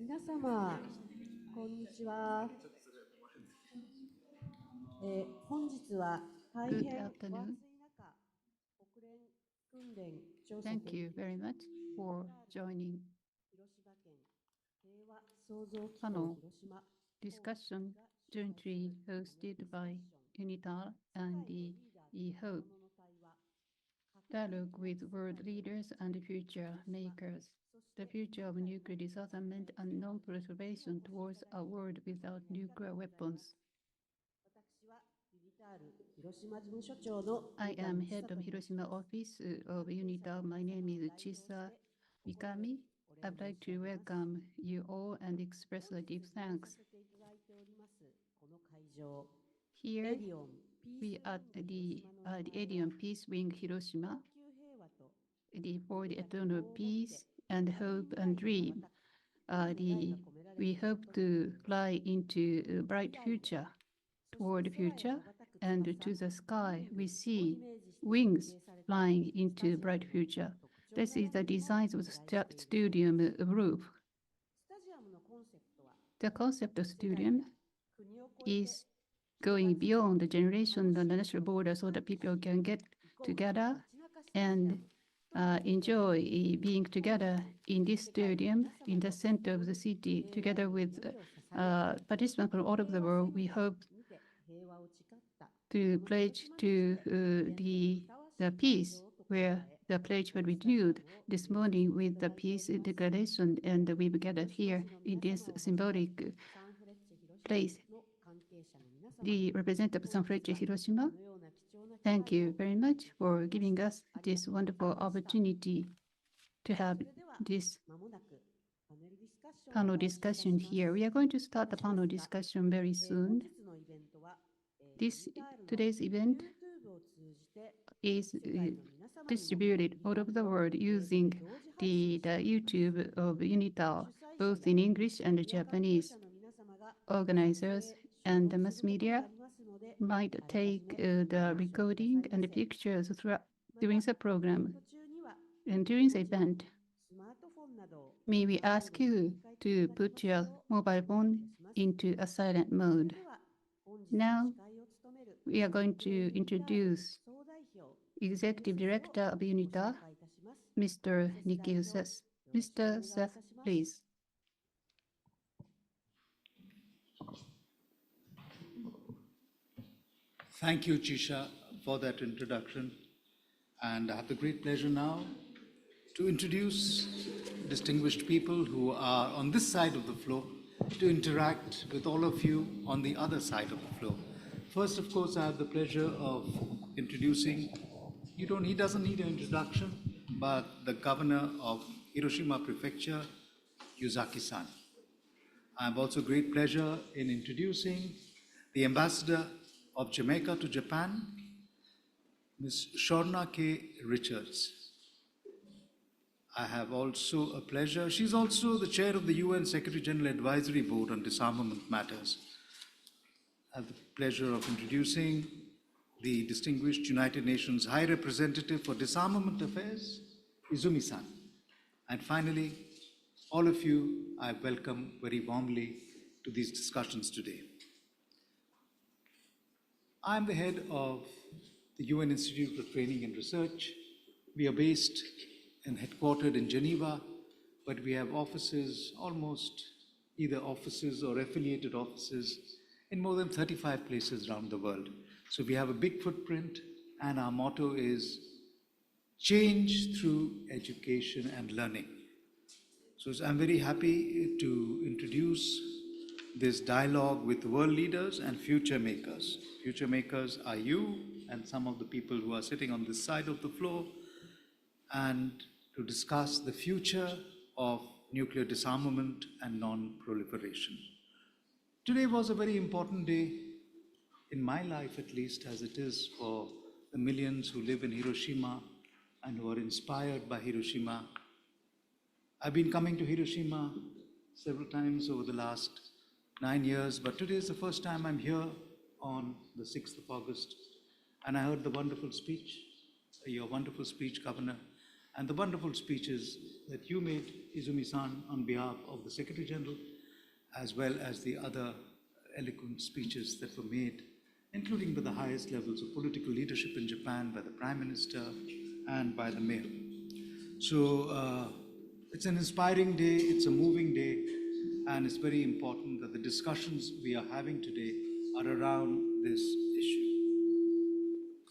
皆様、こんにちは。本日は大変 Good お暑い afternoon. 中、国連訓練調査 Thank you very much for joining 広島県平和創造機構 panel 広島 discussion jointly hosted by UNITAR and the Hope Dialogue with World Leaders and Future Makers, the future of nuclear disarmament and non-proliferation towards a world without nuclear weapons. 私はユニタール広島事務所長の I am head of Hiroshima office of UNITAR. My name is Chisa Mikami. I'd like to welcome you all and express a deep thanks. Here we are at the Alien Peace Wing Hiroshima, for the eternal peace and hope and dream. We hope to fly into a bright future, toward the future, and to the sky we see wings flying into bright future. This is the design of the stadium roof. The concept of stadium is going beyond the generation and the national border so that people can get together and enjoy being together in this stadium in the center of the city together with participants from all over the world. We hope to pledge to the peace, where the pledge was renewed this morning with the peace declaration, and we gathered here in this symbolic place. The representative of Sanfrecce Hiroshima, thank you very much for giving us this wonderful opportunity to have this panel discussion here. We are going to start the panel discussion very soon. Today's event is distributed all over the world using the YouTube of UNITAR, both in English and Japanese. Organizers and the mass media might take the recording and the pictures during the program. And during the event, may we ask you to put your mobile phone into a silent mode. Now, we are going to introduce Executive Director of UNITAR, Mr. Nikhil Seth. Mr. Seth, please. Thank you, Chisha, for that introduction. And I have the great pleasure now to introduce distinguished people who are on this side of the floor to interact with all of you on the other side of the floor. First, of course, I have the pleasure of introducing, he doesn't need an introduction, but the governor of Hiroshima Prefecture, Yuzaki-san. I have also great pleasure in introducing the ambassador of Jamaica to Japan, Ms. Shorna-Kay Richards. I have also a pleasure, she's also the chair of the UN Secretary General Advisory Board on Disarmament Matters. I have the pleasure of introducing the distinguished United Nations High Representative for Disarmament Affairs, Izumi-san. And finally, all of you, I welcome very warmly to these discussions today. I'm the head of the UN Institute for Training and Research. We are based and headquartered in Geneva, but we have offices, almost either offices or affiliated offices in more than 35 places around the world. So we have a big footprint, and our motto is change through education and learning. So I'm very happy to introduce this dialogue with world leaders and future makers. Future makers are you and some of the people who are sitting on this side of the floor, and to discuss the future of nuclear disarmament and non-proliferation. Today was a very important day, in my life at least, as it is for the millions who live in Hiroshima and who are inspired by Hiroshima. I've been coming to Hiroshima several times over the last 9 years, but today is the first time I'm here on the 6th of August, and I heard the wonderful speech, your wonderful speech, Governor, and the wonderful speeches that you made, Izumi-san, on behalf of the Secretary General, as well as the other eloquent speeches that were made, including by the highest levels of political leadership in Japan, by the Prime Minister, and by the Mayor. So it's an inspiring day, it's a moving day, and it's very important that the discussions we are having today are around this issue.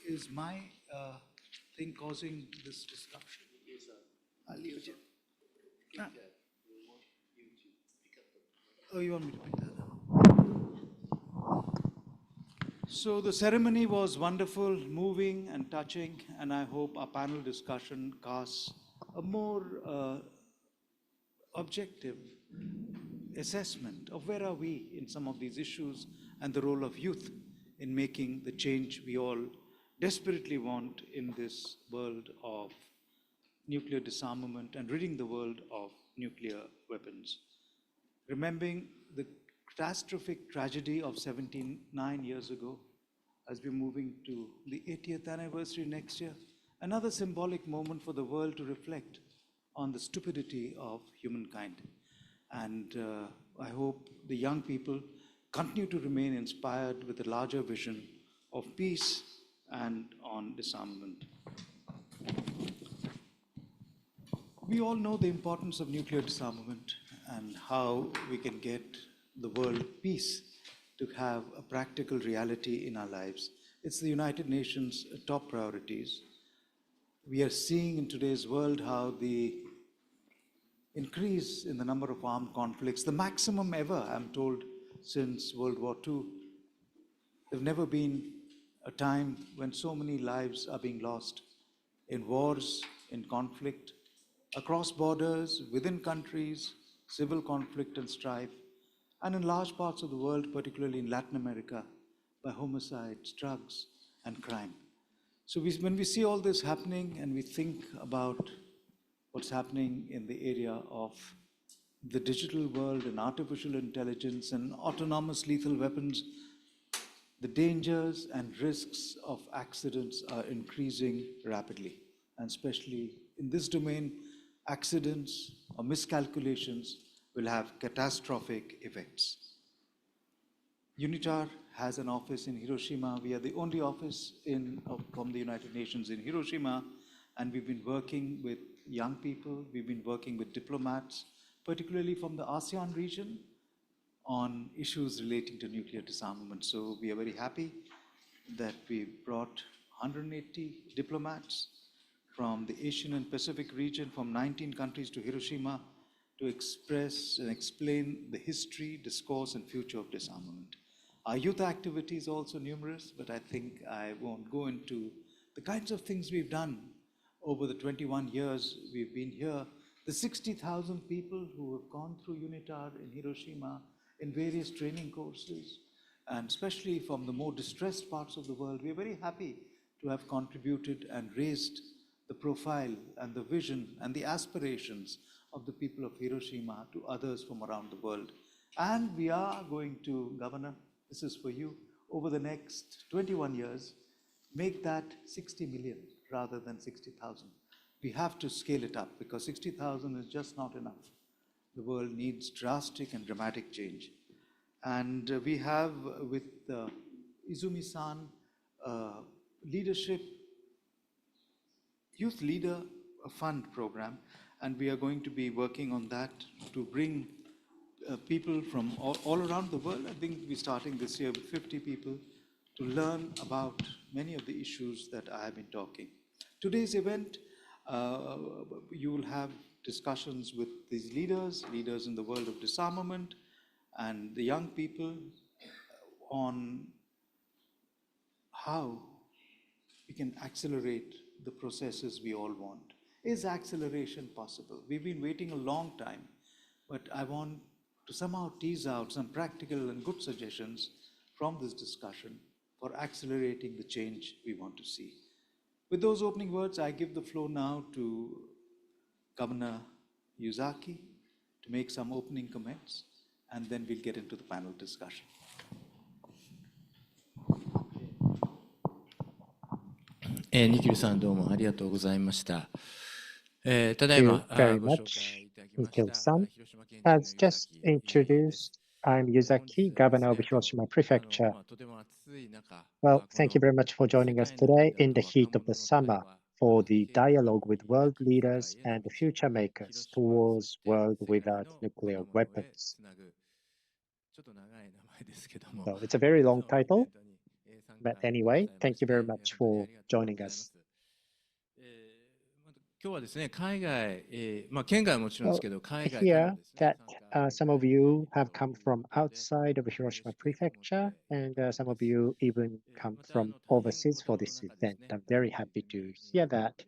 Is my thing causing this disruption? Yes, sir. I'll leave it. Oh, you want me to pick that up? So the ceremony was wonderful, moving and touching, and I hope our panel discussion casts a more objective assessment of where are we in some of these issues and the role of youth in making the change we all desperately want in this world of nuclear disarmament and ridding the world of nuclear weapons. Remembering the catastrophic tragedy of 79 years ago, as we're moving to the 80th anniversary next year, another symbolic moment for the world to reflect on the stupidity of humankind. And I hope the young people continue to remain inspired with a larger vision of peace and on disarmament. We all know the importance of nuclear disarmament and how we can get the world peace to have a practical reality in our lives. It's the United Nations' top priorities. We are seeing in today's world how the increase in the number of armed conflicts, the maximum ever, I'm told, since World War II. There's never been a time when so many lives are being lost in wars, in conflict, across borders, within countries, civil conflict and strife, and in large parts of the world, particularly in Latin America, by homicides, drugs, and crime. So when we see all this happening and we think about what's happening in the area of the digital world and artificial intelligence and autonomous lethal weapons, the dangers and risks of accidents are increasing rapidly. And especially in this domain, accidents or miscalculations will have catastrophic effects. UNITAR has an office in Hiroshima. We are the only office from the United Nations in Hiroshima, and we've been working with young people, we've been working with diplomats, particularly from the ASEAN region, on issues relating to nuclear disarmament. So we are very happy that we brought 180 diplomats from the Asian and Pacific region from 19 countries to Hiroshima to express and explain the history, discourse, and future of disarmament. Our youth activities are also numerous, but I think I won't go into the kinds of things we've done over the 21 years we've been here. The 60,000 people who have gone through UNITAR in Hiroshima in various training courses, and especially from the more distressed parts of the world, we're very happy to have contributed and raised the profile and the vision and the aspirations of the people of Hiroshima to others from around the world. And we are going to, Governor, this is for you, over the next 21 years, make that 60 million rather than 60,000. We have to scale it up because 60,000 is just not enough. The world needs drastic and dramatic change. And we have with Izumi-san leadership, youth leader fund program, and we are going to be working on that to bring people from all around the world. I think we're starting this year with 50 people to learn about many of the issues that I have been talking. Today's event, you will have discussions with these leaders in the world of disarmament, and the young people on how we can accelerate the processes we all want. Is acceleration possible? We've been waiting a long time, but I want to somehow tease out some practical and good suggestions from this discussion for accelerating the change we want to see. With those opening words, I give the floor now to Governor Yuzaki to make some opening comments, and then we'll get into the panel discussion. Nikhil さんどうもありがとうございました。Thank you very much, Mikkel-san. As just introduced, I'm Yuzaki, Governor of Hiroshima Prefecture. Well, thank you very much for joining us today in the heat of the summer for the dialogue with world leaders and future makers towards world without nuclear weapons. So it's a very long title, but anyway, thank you very much for joining us. 今日はですね、海外、県外はもちろんですけど、海外から Here that some of you have come from outside of Hiroshima Prefecture, and some of you even come from overseas for this event. I'm very happy to hear that,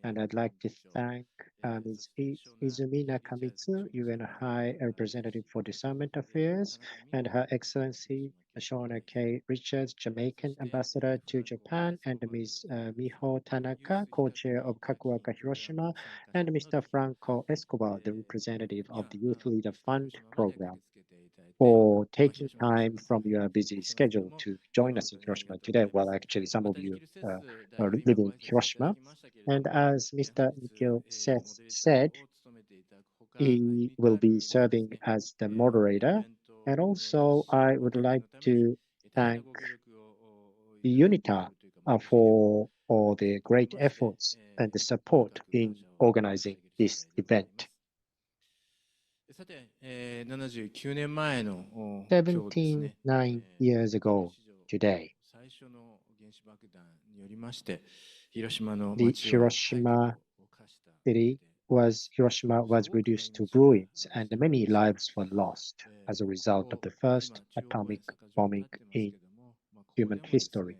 and I'd like to thank Ms. Izumi Nakamitsu, UN High Representative for Disarmament Affairs, and Her Excellency Shorna-Kay Richards, Jamaican Ambassador to Japan, and Ms. Miho Tanaka, co-chair of Kakuaka Hiroshima, and Mr. Franco Escobar, the representative of the Youth Leader Fund program, for taking time from your busy schedule to join us in Hiroshima today. Well, actually, some of you are living in Hiroshima. And as Mr. Mikkel said, he will be serving as the moderator. And also, I would like to thank the UNITAR for all the great efforts and the support in organizing this event. さて、79年前の今日ですね、 79 years ago today, 最初の原子爆弾によりまして、広島の the 町は Hiroshima city Hiroshima was reduced to ruins, and many lives were lost as a result of the first atomic bombing in human history.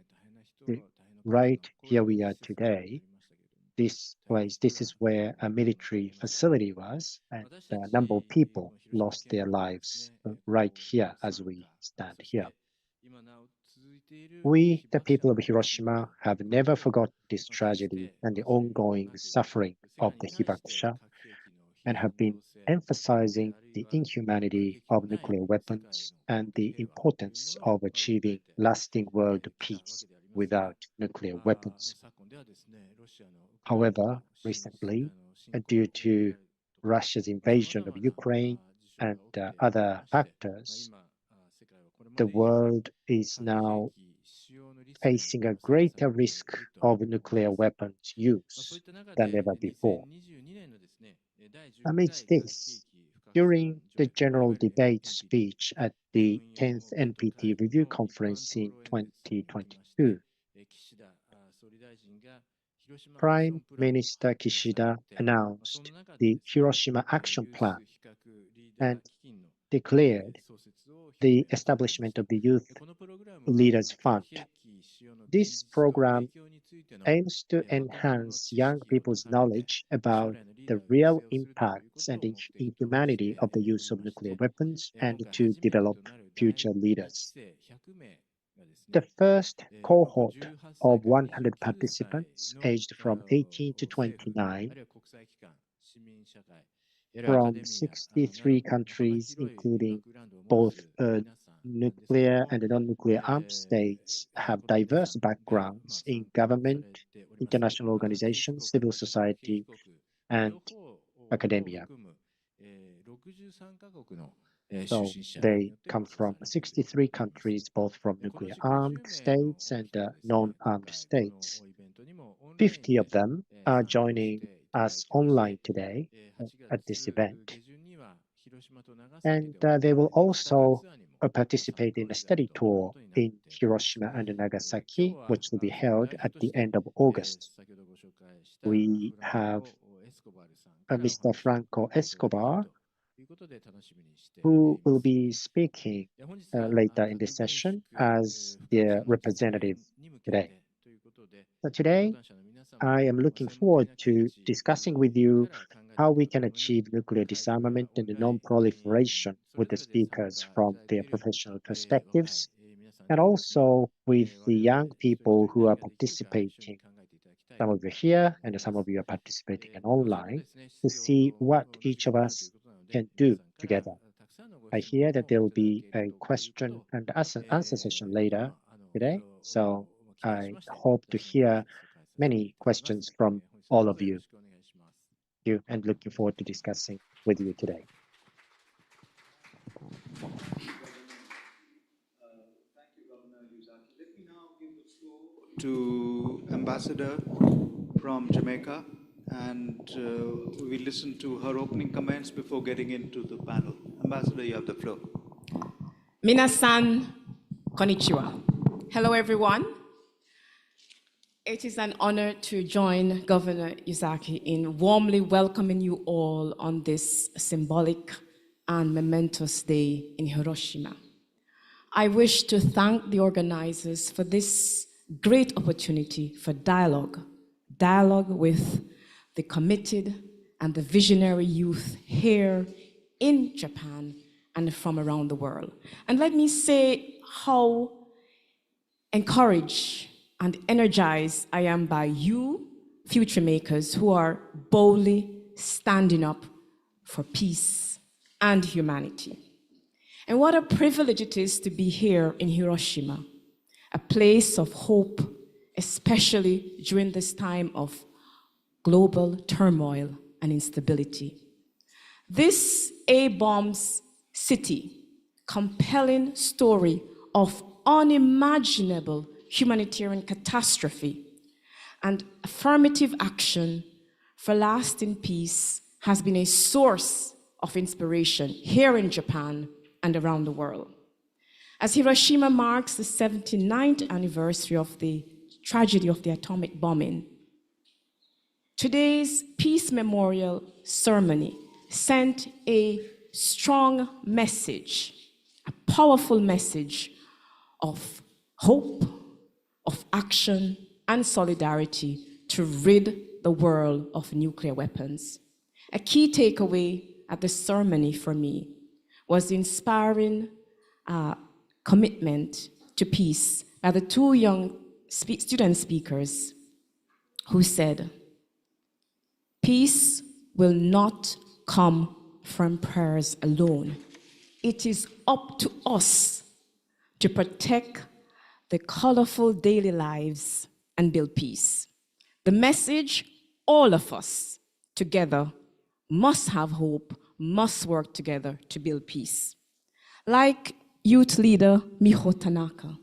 Right here we are today. This is where a military facility was, and a number of people lost their lives right here as we stand here. We, the people of Hiroshima, have never forgotten this tragedy and the ongoing suffering of the hibakusha, and have been emphasizing the inhumanity of nuclear weapons and the importance of achieving lasting world peace without nuclear weapons. However, recently, due to Russia's invasion of Ukraine and other factors, the world is now facing a greater risk of nuclear weapons use than ever before. Amidst this, during the general debate speech at the 10th NPT Review Conference in 2022, Prime Minister Kishida announced the Hiroshima Action Plan and declared the establishment of the Youth Leaders Fund. This program aims to enhance young people's knowledge about the real impacts and inhumanity of the use of nuclear weapons and to develop future leaders. The first cohort of 100 participants aged from 18 to 29 from 63 countries, including both nuclear and non-nuclear armed states, have diverse backgrounds in government, international organizations, civil society, and academia. So they come from 63 countries, both from nuclear armed states and non-armed states. 50 of them are joining us online today at this event. And they will also participate in a study tour in Hiroshima and Nagasaki, which will be held at the end of August. We have Mr. Franco Escobar, who will be speaking later in this session as their representative today. So today, I am looking forward to discussing with you how we can achieve nuclear disarmament and non-proliferation with the speakers from their professional perspectives, and also with the young people who are participating. Some of you are here and some of you are participating online to see what each of us can do together. I hear that there will be a question and answer session later today, so I hope to hear many questions from all of you. you and looking forward to discussing with you today. Thank you, Governor Yuzaki. Let me now give the floor to Ambassador from Jamaica, and we listen to her opening comments before getting into the panel. Ambassador, you have the floor. Minasan, konnichiwa. Hello, everyone. It is an honor to join Governor Yuzaki in warmly welcoming you all on this symbolic and momentous day in Hiroshima. I wish to thank the organizers for this great opportunity for dialogue with the committed and the visionary youth here in Japan and from around the world. And let me say how encouraged and energized I am by you, future makers, who are boldly standing up for peace and humanity. And what a privilege it is to be here in Hiroshima, a place of hope, especially during this time of global turmoil and instability. This A-bombs city, compelling story of unimaginable humanitarian catastrophe and affirmative action for lasting peace has been a source of inspiration here in Japan and around the world. As Hiroshima marks the 79th anniversary of the tragedy of the atomic bombing, today's Peace Memorial ceremony sent a strong message, a powerful message of hope, of action and solidarity to rid the world of nuclear weapons. A key takeaway at the ceremony for me was the inspiring commitment to peace by the two young student speakers who said, "Peace will not come from prayers alone. It is up to us to protect the colorful daily lives and build peace." The message, all of us together must have hope, must work together to build peace. Like youth leader Miho Tanaka,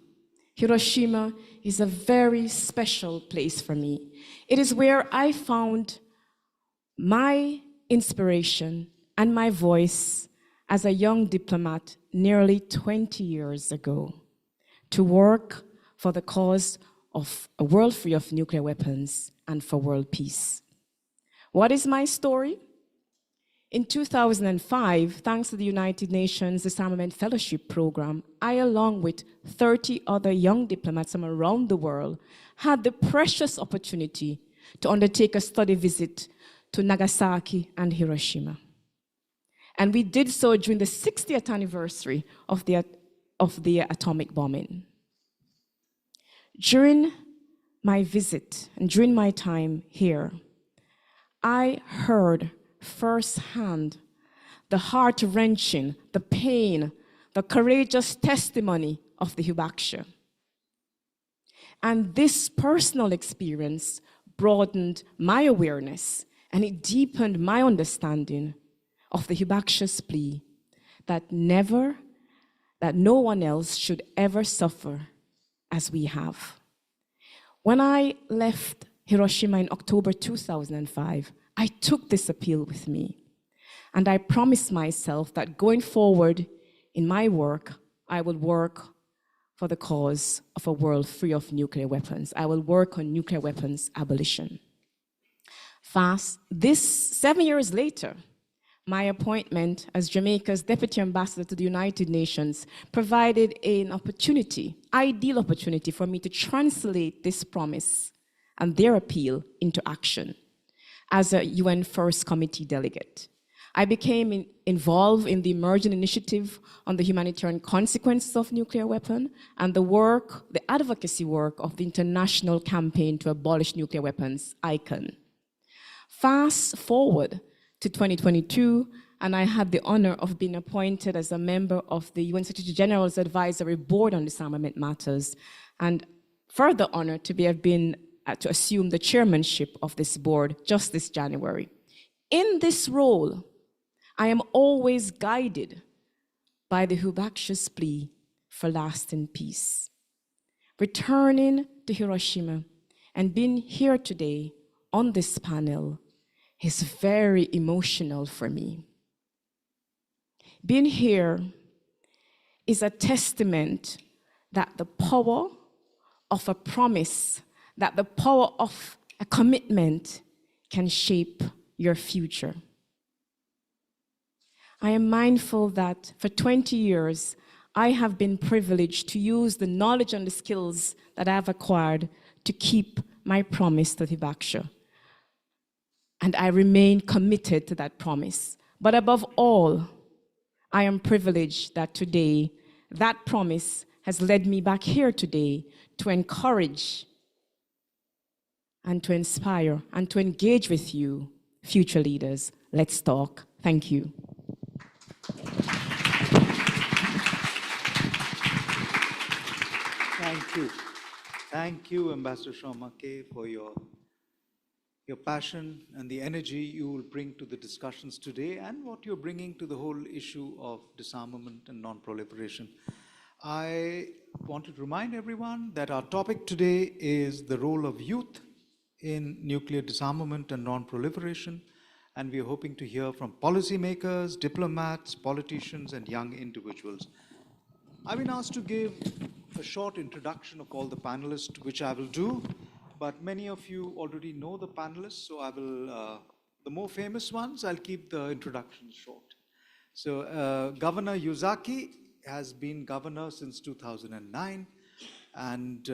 Hiroshima is a very special place for me. It is where I found my inspiration and my voice as a young diplomat nearly 20 years ago to work for the cause of a world free of nuclear weapons and for world peace. What is my story? In 2005, thanks to the United Nations Disarmament Fellowship Program, I, along with 30 other young diplomats from around the world, had the precious opportunity to undertake a study visit to Nagasaki and Hiroshima. And we did so during the 60th anniversary of the atomic bombing. During my visit and during my time here, I heard firsthand the heart-wrenching, the pain, the courageous testimony of the Hibakusha. And this personal experience broadened my awareness and it deepened my understanding of the Hibakusha's plea that no one else should ever suffer as we have. When I left Hiroshima in October 2005, I took this appeal with me, and I promised myself that going forward in my work, I will work for the cause of a world free of nuclear weapons. I will work on nuclear weapons abolition. This 7 years later, my appointment as Jamaica's Deputy Ambassador to the United Nations provided an opportunity, ideal opportunity for me to translate this promise and their appeal into action. As a UN First Committee delegate, I became involved in the emerging initiative on the humanitarian consequences of nuclear weapon and the advocacy work of the International Campaign to Abolish Nuclear Weapons, ICAN. Fast forward to 2022, and I had the honor of being appointed as a member of the UN Secretary General's Advisory Board on Disarmament Matters, and further honored to assume the chairmanship of this board just this January. in this role, I am always guided by the Hibakusha's plea for lasting peace. Returning to Hiroshima and being here today on this panel is very emotional for me. Being here is a testament that the power of a promise, that the power of a commitment can shape your future. I am mindful that for 20 years, I have been privileged to use the knowledge and the skills that I have acquired to keep my promise to Hibakusha. And I remain committed to that promise. But above all, I am privileged that today, that promise has led me back here today to encourage and to inspire and to engage with you, future leaders. Let's talk. Thank you. Thank you. Thank you, Ambassador Shorna-Kay, for your passion and the energy you will bring to the discussions today and what you're bringing to the whole issue of disarmament and non-proliferation. I want to remind everyone that our topic today is the role of youth in nuclear disarmament and non-proliferation, and we are hoping to hear from policymakers, diplomats, politicians, and young individuals. I've been asked to give a short introduction of all the panelists, which I will do, but many of you already know the panelists, so I will, the more famous ones, I'll keep the introductions short. So Governor Yuzaki has been governor since 2009, and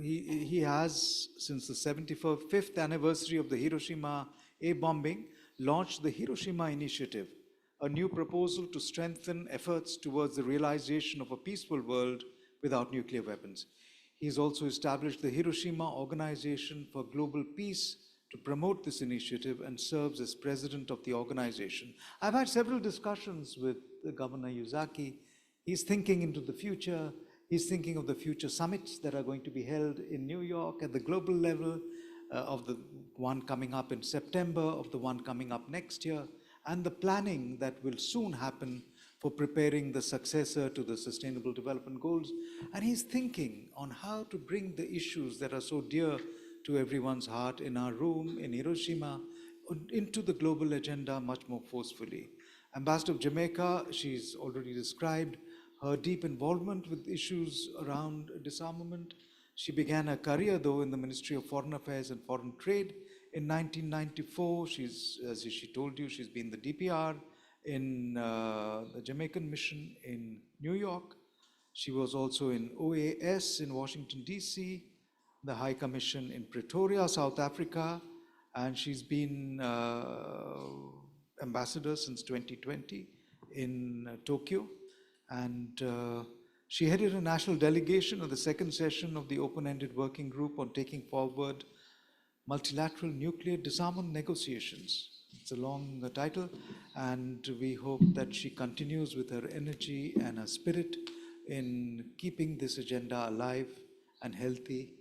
he has, since the 75th anniversary of the Hiroshima A-bombing, launched the Hiroshima Initiative, a new proposal to strengthen efforts towards the realization of a peaceful world without nuclear weapons. He's also established the Hiroshima Organization for Global Peace to promote this initiative and serves as president of the organization. I've had several discussions with Governor Yuzaki. He's thinking into the future. He's thinking of the future summits that are going to be held in New York at the global level, of the one coming up in September, of the one coming up next year, and the planning that will soon happen for preparing the successor to the Sustainable Development Goals. And he's thinking on how to bring the issues that are so dear to everyone's heart in our room in Hiroshima into the global agenda much more forcefully. Ambassador of Jamaica, she's already described her deep involvement with issues around disarmament. She began her career, though, in the Ministry of Foreign Affairs and Foreign Trade. In 1994, as she told you, she's been the DPR in the Jamaican mission in New York. She was also in OAS in Washington, D.C., the High Commission in Pretoria, South Africa, and she's been ambassador since 2020 in Tokyo. And she headed a national delegation of the second session of the open-ended working group on taking forward multilateral nuclear disarmament negotiations. It's a long title, and we hope that she continues with her energy and her spirit in keeping this agenda alive and healthy,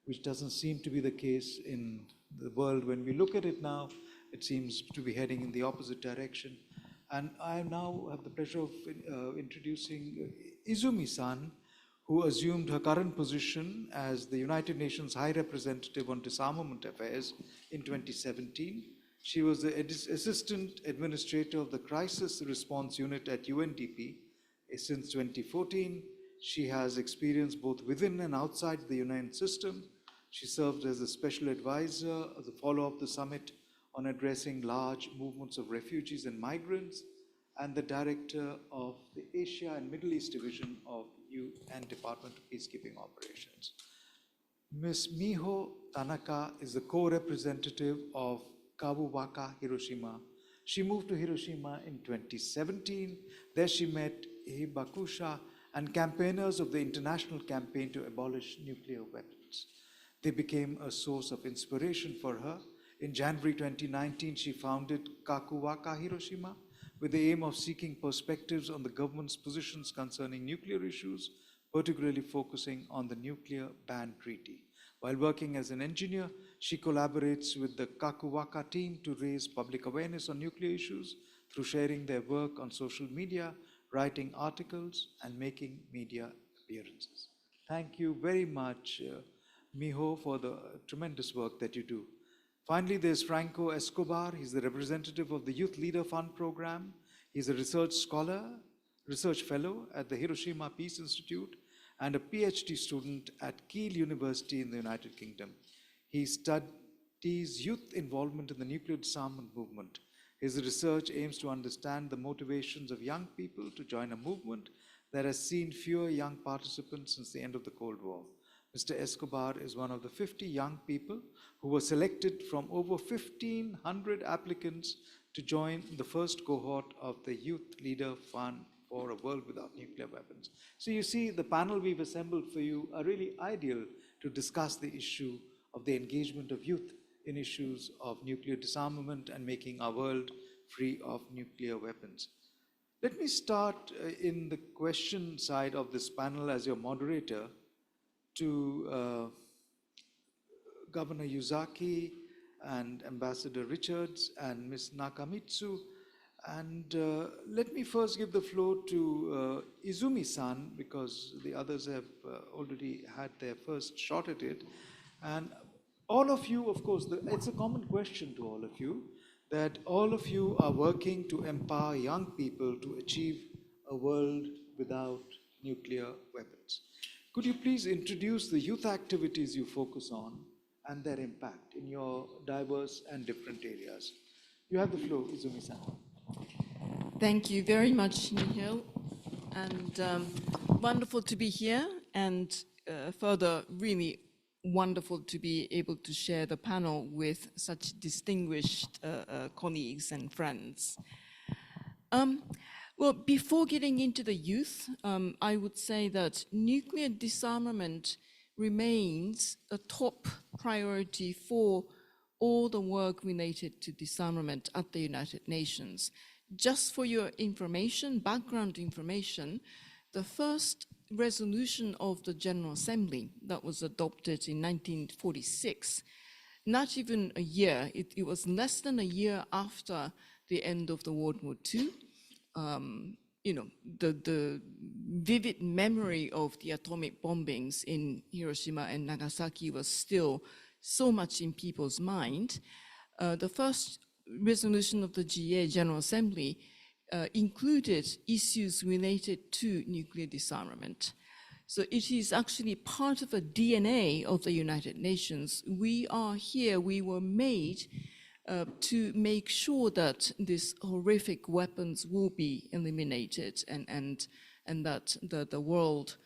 which doesn't seem to be the case in the world. When we look at it now, it seems to be heading in the opposite direction. And I now have the pleasure of introducing Izumi-san, who assumed her current position as the United Nations High Representative on Disarmament Affairs in 2017. She was the Assistant Administrator of the Crisis Response Unit at UNDP since 2014. She has experience both within and outside the UN system. She served as a Special Advisor as a follow-up of the summit on addressing large movements of refugees and migrants, and the Director of the Asia and Middle East Division of UN Department of Peacekeeping Operations. Ms. Miho Tanaka is the co-representative of Kabuwaka, Hiroshima. She moved to Hiroshima in 2017. There she met Hibakusha and campaigners of the international campaign to abolish nuclear weapons. They became a source of inspiration for her. In January 2019, she founded Kakuwaka Hiroshima with the aim of seeking perspectives on the government's positions concerning nuclear issues, particularly focusing on the nuclear ban treaty. While working as an engineer, She collaborates with the Kakuwaka team to raise public awareness on nuclear issues through sharing their work on social media, writing articles, and making media appearances. Thank you very much, Miho, for the tremendous work that you do. Finally, there's Franco Escobar. He's the representative of the Youth Leader Fund program. He's a research scholar, research fellow at the Hiroshima Peace Institute, and a PhD student at Kiel University in the United Kingdom. He studies youth involvement in the nuclear disarmament movement. His research aims to understand the motivations of young people to join a movement that has seen fewer young participants since the end of the Cold War. Mr. Escobar is one of the 50 young people who were selected from over 1,500 applicants to join the first cohort of the Youth Leader Fund for a World Without Nuclear Weapons. So you see, the panel we've assembled for you are really ideal to discuss the issue of the engagement of youth in issues of nuclear disarmament and making our world free of nuclear weapons. Let me start in the question side of this panel as your moderator to Governor Yuzaki and Ambassador Richards and Ms. Nakamitsu. And let me first give the floor to Izumi-san, because the others have already had their first shot at it. And all of you, of course, it's a common question to all of you, that all of you are working to empower young people to achieve a world without nuclear weapons. Could you please introduce the youth activities you focus on and their impact in your diverse and different areas? You have the floor, Izumi-san. Thank you very much, Nihil, and wonderful to be here, and further, really wonderful to be able to share the panel with such distinguished colleagues and friends. Well, before getting into the youth, I would say that nuclear disarmament remains a top priority for all the work related to disarmament at the United Nations. Just for your information, background information, the first resolution of the General Assembly that was adopted in 1946, not even a year, it was less than a year after the end of the World War II. You know, the vivid memory of the atomic bombings in Hiroshima and Nagasaki was still so much in people's mind. The first resolution of the GA General Assembly included issues related to nuclear disarmament. So it is actually part of a DNA of the United Nations. We are here, we were made to make sure that these horrific weapons will be eliminated, and that the world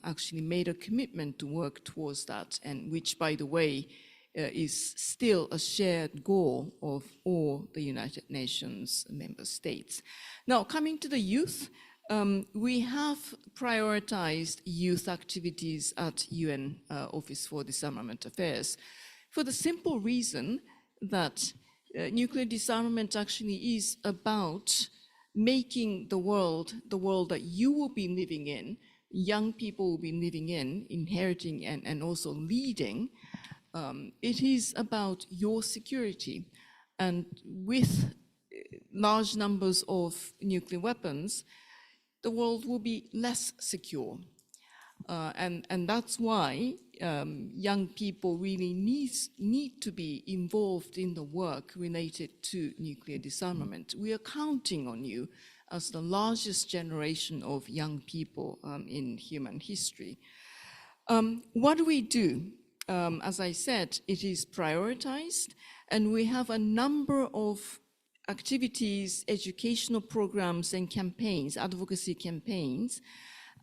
actually made a commitment to work towards that, and which, by the way, is still a shared goal of all the United Nations member states. Now, coming to the youth, we have prioritized youth activities at UN Office for Disarmament Affairs for the simple reason that nuclear disarmament actually is about making the world that you will be living in, young people will be living in, inheriting and also leading. It is about your security. And with large numbers of nuclear weapons, the world will be less secure. And that's why young people really need to be involved in the work related to nuclear disarmament. We are counting on you as the largest generation of young people in human history. What do we do? As I said, it is prioritized, and we have a number of activities, educational programs and campaigns, advocacy campaigns,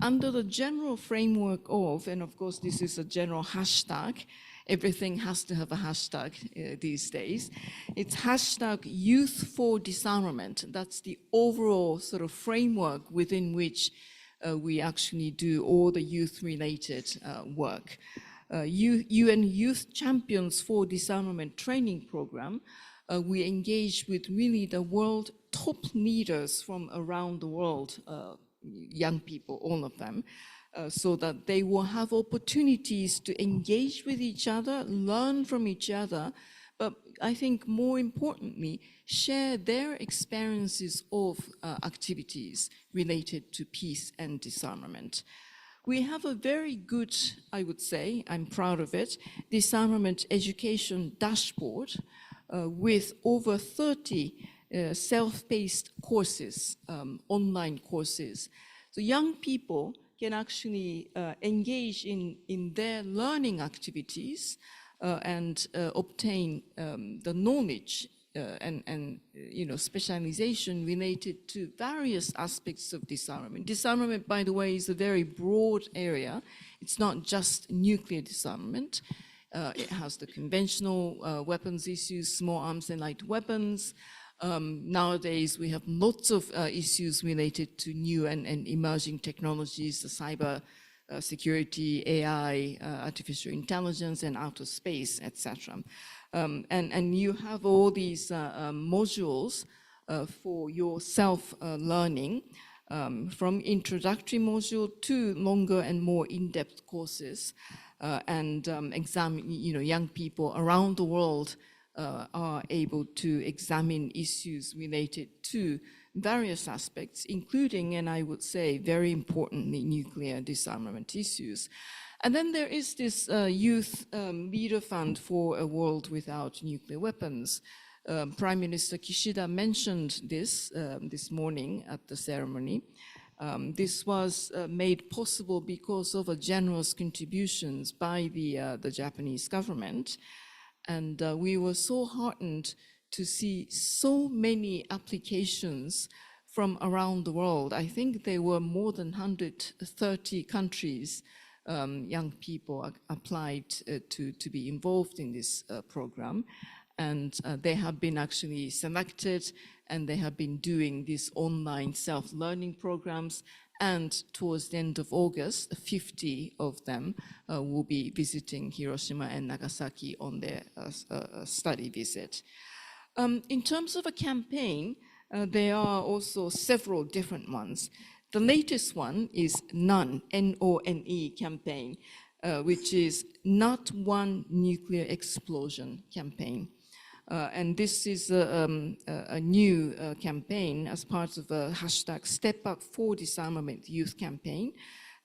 under the general framework of, and of course this is a general hashtag, everything has to have a hashtag these days, it's hashtag Youth for Disarmament. That's the overall sort of framework within which we actually do all the youth-related work. UN Youth Champions for Disarmament training program, we engage with really the world top leaders from around the world, young people, all of them, so that they will have opportunities to engage with each other, learn from each other, but I think more importantly, share their experiences of activities related to peace and disarmament. We have a very good, I would say, I'm proud of it, disarmament education dashboard with over 30 self-paced courses, online courses. So young people can actually engage in their learning activities and obtain the knowledge and specialization related to various aspects of disarmament. Disarmament, by the way, is a very broad area. It's not just nuclear disarmament. It has the conventional weapons issues, small arms and light weapons. Nowadays, we have lots of issues related to new and emerging technologies, the cyber security, AI, artificial intelligence, and outer space, etc. And you have all these modules for your self-learning, from introductory module to longer and more in-depth courses, and young people around the world are able to examine issues related to various aspects, including, and I would say very importantly, nuclear disarmament issues. And then there is this Youth Leader Fund for a World Without Nuclear Weapons. Prime Minister Kishida mentioned this this morning at the ceremony. This was made possible because of generous contributions by the Japanese government. And we were so heartened to see so many applications from around the world. I think there were more than 130 countries young people applied to be involved in this program. And they have been actually selected, and they have been doing these online self-learning programs. And towards the end of August, 50 of them will be visiting Hiroshima and Nagasaki on their study visit. In terms of a campaign, there are also several different ones. The latest one is NONE, N-O-N-E campaign, which is Not One Nuclear Explosion campaign. And this is a new campaign as part of a hashtag Step Up for Disarmament Youth campaign,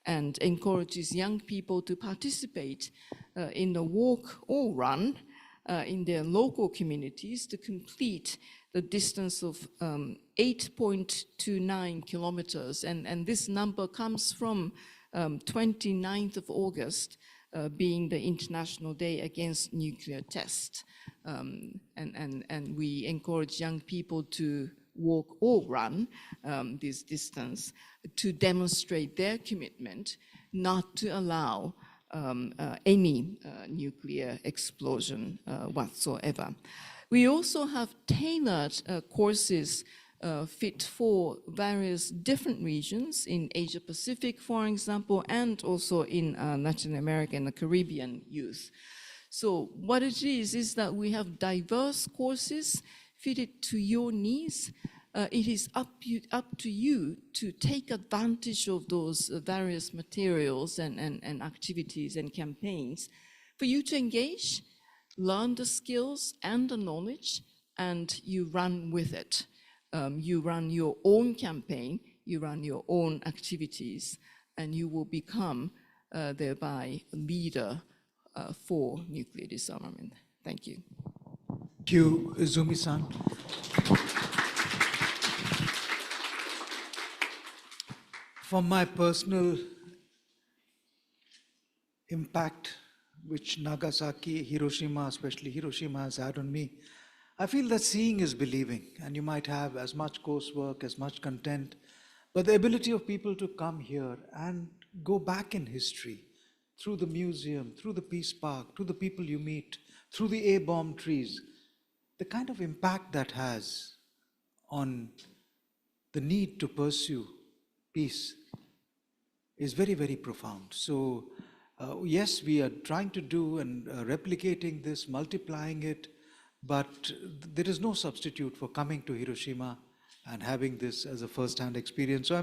and encourages young people to participate in a walk or run in their local communities to complete the distance of 8.29 kilometers. And this number comes from 29th of August, being the International Day Against Nuclear Test. And we encourage young people to walk or run this distance to demonstrate their commitment not to allow any nuclear explosion whatsoever. We also have tailored courses fit for various different regions in Asia Pacific, for example, and also in Latin America and the Caribbean youth. So what it is that we have diverse courses fitted to your needs. It is up to you to take advantage of those various materials and activities and campaigns for you to engage, learn the skills and the knowledge, and you run with it. You run your own campaign, you run your own activities, and you will become thereby a leader for nuclear disarmament. Thank you. Thank you, Izumi-san. From my personal impact, which Nagasaki, Hiroshima, especially Hiroshima, has had on me, I feel that seeing is believing, and you might have as much coursework, as much content, but the ability of people to come here and go back in history, through the museum, through the Peace Park, through the people you meet, through the A-bomb trees, the kind of impact that has on the need to pursue peace is very, very profound. So yes, we are trying to do and replicating this, multiplying it, but there is no substitute for coming to Hiroshima and having this as a first-hand experience. So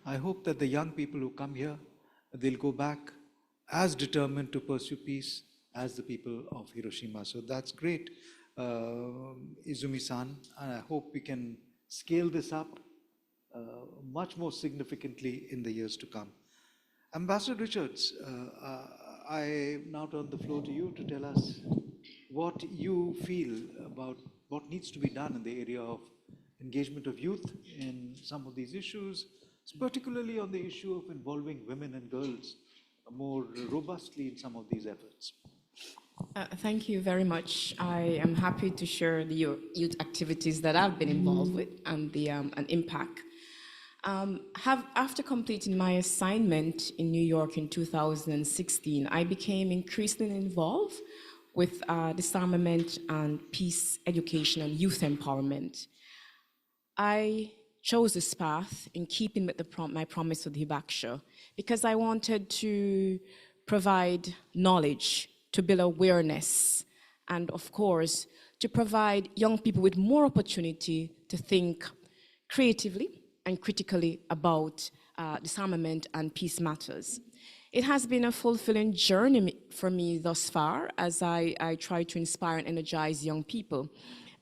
I hope that the young people who come here, they'll go back as determined to pursue peace as the people of Hiroshima. So that's great, Izumi-san, and I hope we can scale this up much more significantly in the years to come. Ambassador Richards, I now turn the floor to you to tell us what you feel about what needs to be done in the area of engagement of youth in some of these issues, particularly on the issue of involving women and girls more robustly in some of these efforts. Thank you very much. I am happy to share the youth activities that I've been involved with and the impact. After completing my assignment in New York in 2016, I became increasingly involved with disarmament and peace education and youth empowerment. I chose this path in keeping with my promise with Hibaksha because I wanted to provide knowledge, to build awareness, and of course, to provide young people with more opportunity to think creatively and critically about disarmament and peace matters. It has been a fulfilling journey for me thus far as I try to inspire and energize young people.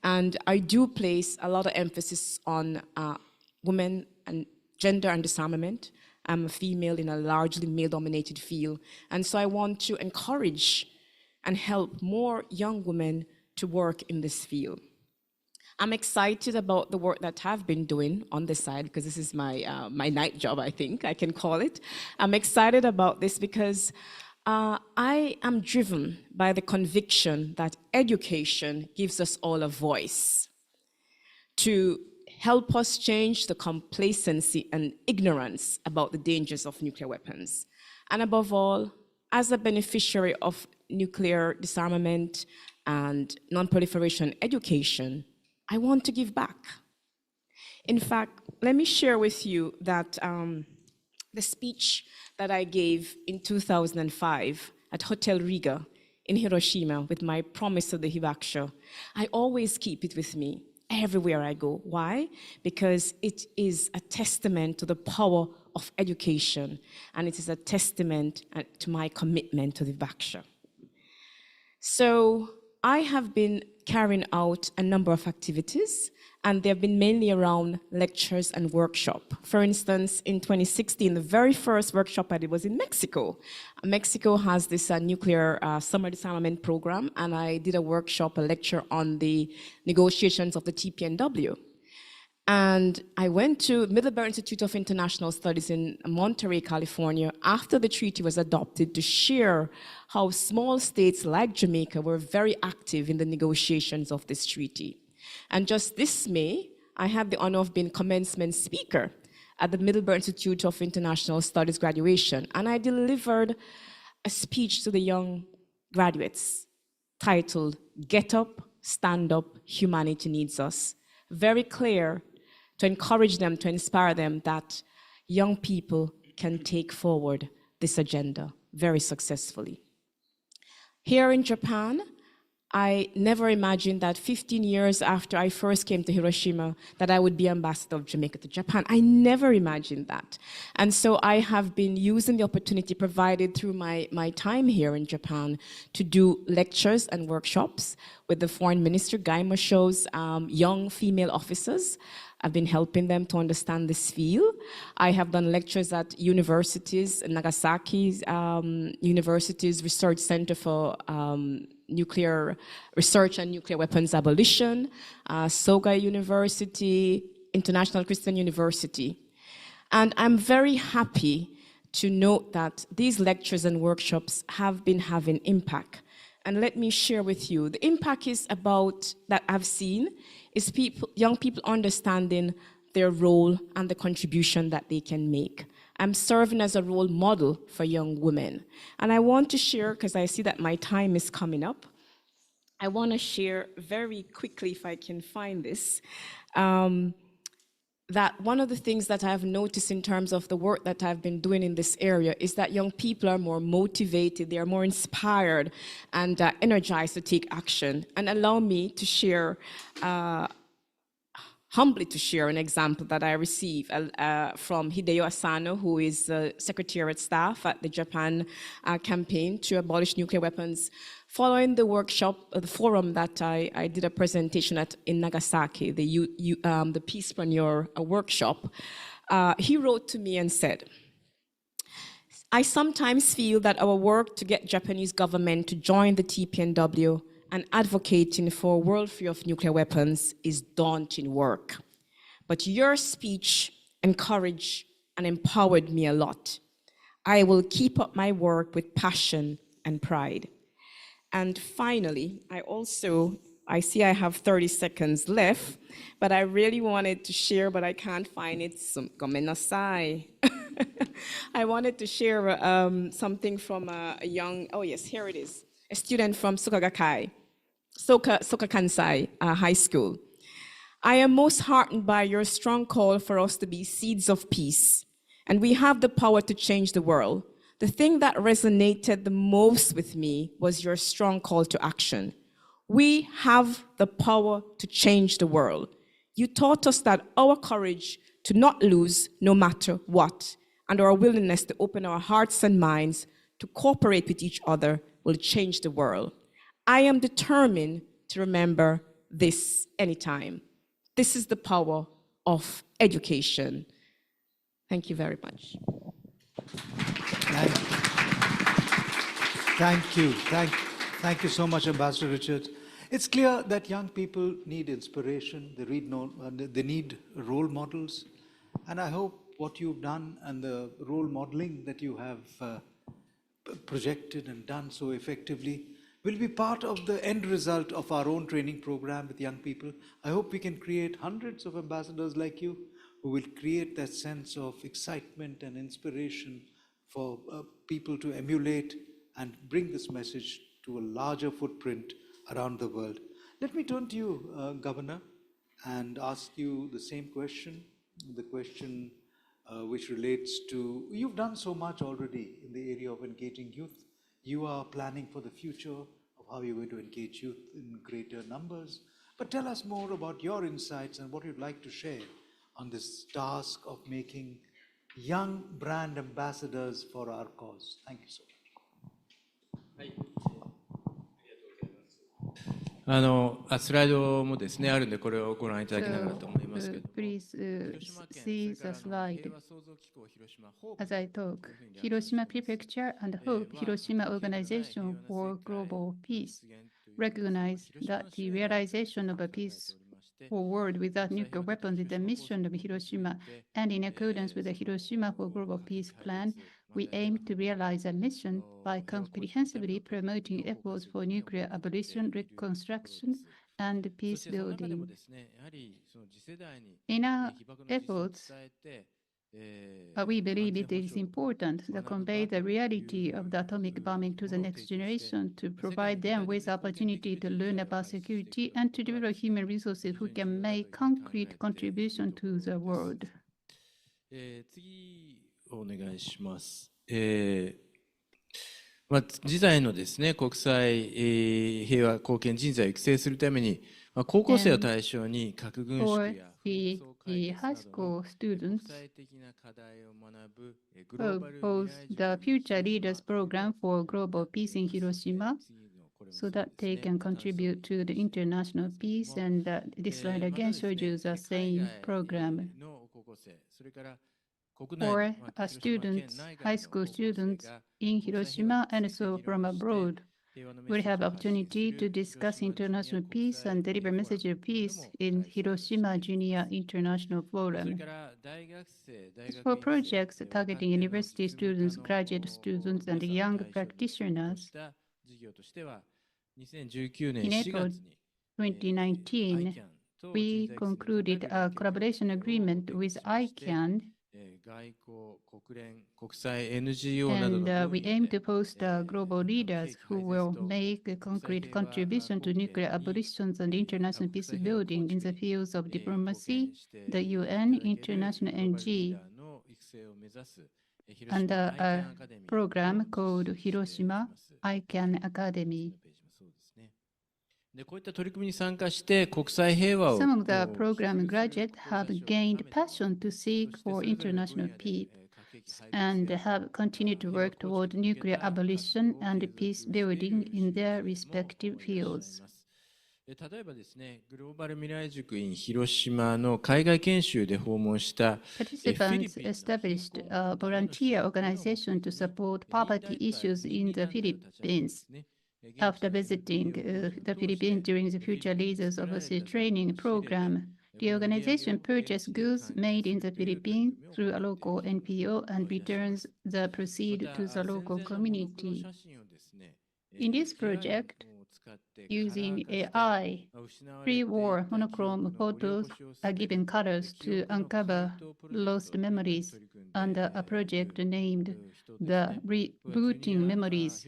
And I do place a lot of emphasis on women and gender and disarmament. I'm a female in a largely male-dominated field. And so I want to encourage and help more young women to work in this field. I'm excited about the work that I've been doing on this side because this is my night job, I think I can call it. I'm excited about this because I am driven by the conviction that education gives us all a voice to help us change the complacency and ignorance about the dangers of nuclear weapons. And above all, as a beneficiary of nuclear disarmament and non-proliferation education, I want to give back. In fact, let me share with you that the speech that I gave in 2005 at Hotel Riga in Hiroshima with my promise of the Hibaksha, I always keep it with me everywhere I go. Why? Because it is a testament to the power of education, and it is a testament to my commitment to the Hibaksha. So I have been carrying out a number of activities, and they've been mainly around lectures and workshops. For instance, in 2016, the very first workshop I did was in Mexico. Mexico has this nuclear summer disarmament program, and I did a workshop, a lecture on the negotiations of the TPNW. And I went to Middlebury Institute of International Studies in Monterey, California, after the treaty was adopted to share how small states like Jamaica were very active in the negotiations of this treaty. And just this May, I had the honor of being commencement speaker at the Middlebury Institute of International Studies graduation, and I delivered a speech to the young graduates titled, "Get Up, Stand Up, Humanity Needs Us." Very clear to encourage them, to inspire them that young people can take forward this agenda very successfully. Here in Japan, I never imagined that 15 years after I first came to Hiroshima that I would be ambassador of Jamaica to Japan. I never imagined that. And so I have been using the opportunity provided through my time here in Japan to do lectures and workshops with the Foreign Minister Gaima shows young female officers. I've been helping them to understand this field. I have done lectures at universities, Nagasaki's University's Research Center for Nuclear Research and Nuclear Weapons Abolition, Soga University, International Christian University. And I'm very happy to note that these lectures and workshops have been having impact. And let me share with you, the impact is about, that I've seen, is young people understanding their role and the contribution that they can make. I'm serving as a role model for young women. And I want to share, because I see that my time is coming up, I want to share very quickly, if I can find this, that one of the things that I've noticed in terms of the work that I've been doing in this area is that young people are more motivated, they are more inspired and energized to take action. And allow me to share humbly to share an example that I received from Hideo Asano, who is Secretariat Staff at the Japan campaign to abolish nuclear weapons. Following the workshop, the forum that I did a presentation at in Nagasaki, the Peacepreneur workshop, he wrote to me and said, I sometimes feel that our work to get Japanese government to join the TPNW and advocating for a world free of nuclear weapons is daunting work. But your speech encouraged and empowered me a lot. I will keep up my work with passion and pride. And finally, I see I have 30 seconds left, but I really wanted to share, but I can't find it. Gomenasai. I wanted to share something from a young, oh yes, here it is, a student from Soka Kansai High School. I am most heartened by your strong call for us to be seeds of peace, and we have the power to change the world. The thing that resonated the most with me was your strong call to action. We have the power to change the world. You taught us that our courage to not lose no matter what, and our willingness to open our hearts and minds to cooperate with each other will change the world. I am determined to remember this anytime. This is the power of education. Thank you very much. Thank you so much, Ambassador Richards. It's clear that young people need inspiration, they need role models, and I hope what you've done and the role modeling that you have projected and done so effectively will be part of the end result of our own training program with young people. I hope we can create hundreds of ambassadors like you who will create that sense of excitement and inspiration for people to emulate and bring this message to a larger footprint around the world. Let me turn to you, Governor, and ask you the same question, the question which relates to, you've done so much already in the area of engaging youth. You are planning for the future of how you're going to engage youth in greater numbers. But tell us more about your insights and what you'd like to share on this task of making young brand ambassadors for our cause. Thank you so much. スライドもですね、あるんで、これをご覧いただきながらと思いますけども。Please see the slide as I talk. Hiroshima Prefecture and Hope Hiroshima Organization for Global Peace recognize that the realization of a peaceful world without nuclear weapons is the mission of Hiroshima, and in accordance with the Hiroshima for Global Peace plan, we aim to realize a mission by comprehensively promoting efforts for nuclear abolition, reconstruction, and peace building. In our efforts, we believe it is important to convey the reality of the atomic bombing to the next generation, to provide them with opportunity to learn about security and to develop human resources who can make concrete contribution to the world. 次お願いします。次在のですね、国際平和貢献人材を育成するために、高校生を対象に核軍縮や the high school students propose the Future Leaders Program for Global Peace in Hiroshima so that they can contribute to the international peace, and this slide again shows you the same program. For students, high school students in Hiroshima and so from abroad, we have opportunity to discuss international peace and deliver message of peace in Hiroshima Junior International Forum. For projects targeting university students, graduate students, and young practitioners, in April 2019, we concluded a collaboration agreement with ICANN, and we aim to foster global leaders who will make a concrete contribution to nuclear abolitions and international peace building in the fields of diplomacy, the UN, international NG, under a program called Hiroshima ICANN Academy. でこういった取り組みに参加して国際平和を Some of the program graduates have gained passion to seek for international peace and have continued to work toward nuclear abolition and peace building in their respective fields. 例えばですね、グローバル未来塾 in 広島の海外研修で訪問したフィリ Participants ピン established a volunteer organization to support poverty issues in the Philippines. After visiting the Philippines during the Future Leaders Overseas Training Program, the organization purchased goods made in the Philippines through a local NPO and returns the proceeds to the local community. In this project, using AI, pre-war monochrome photos are given colors to uncover lost memories under a project named the Rebooting Memories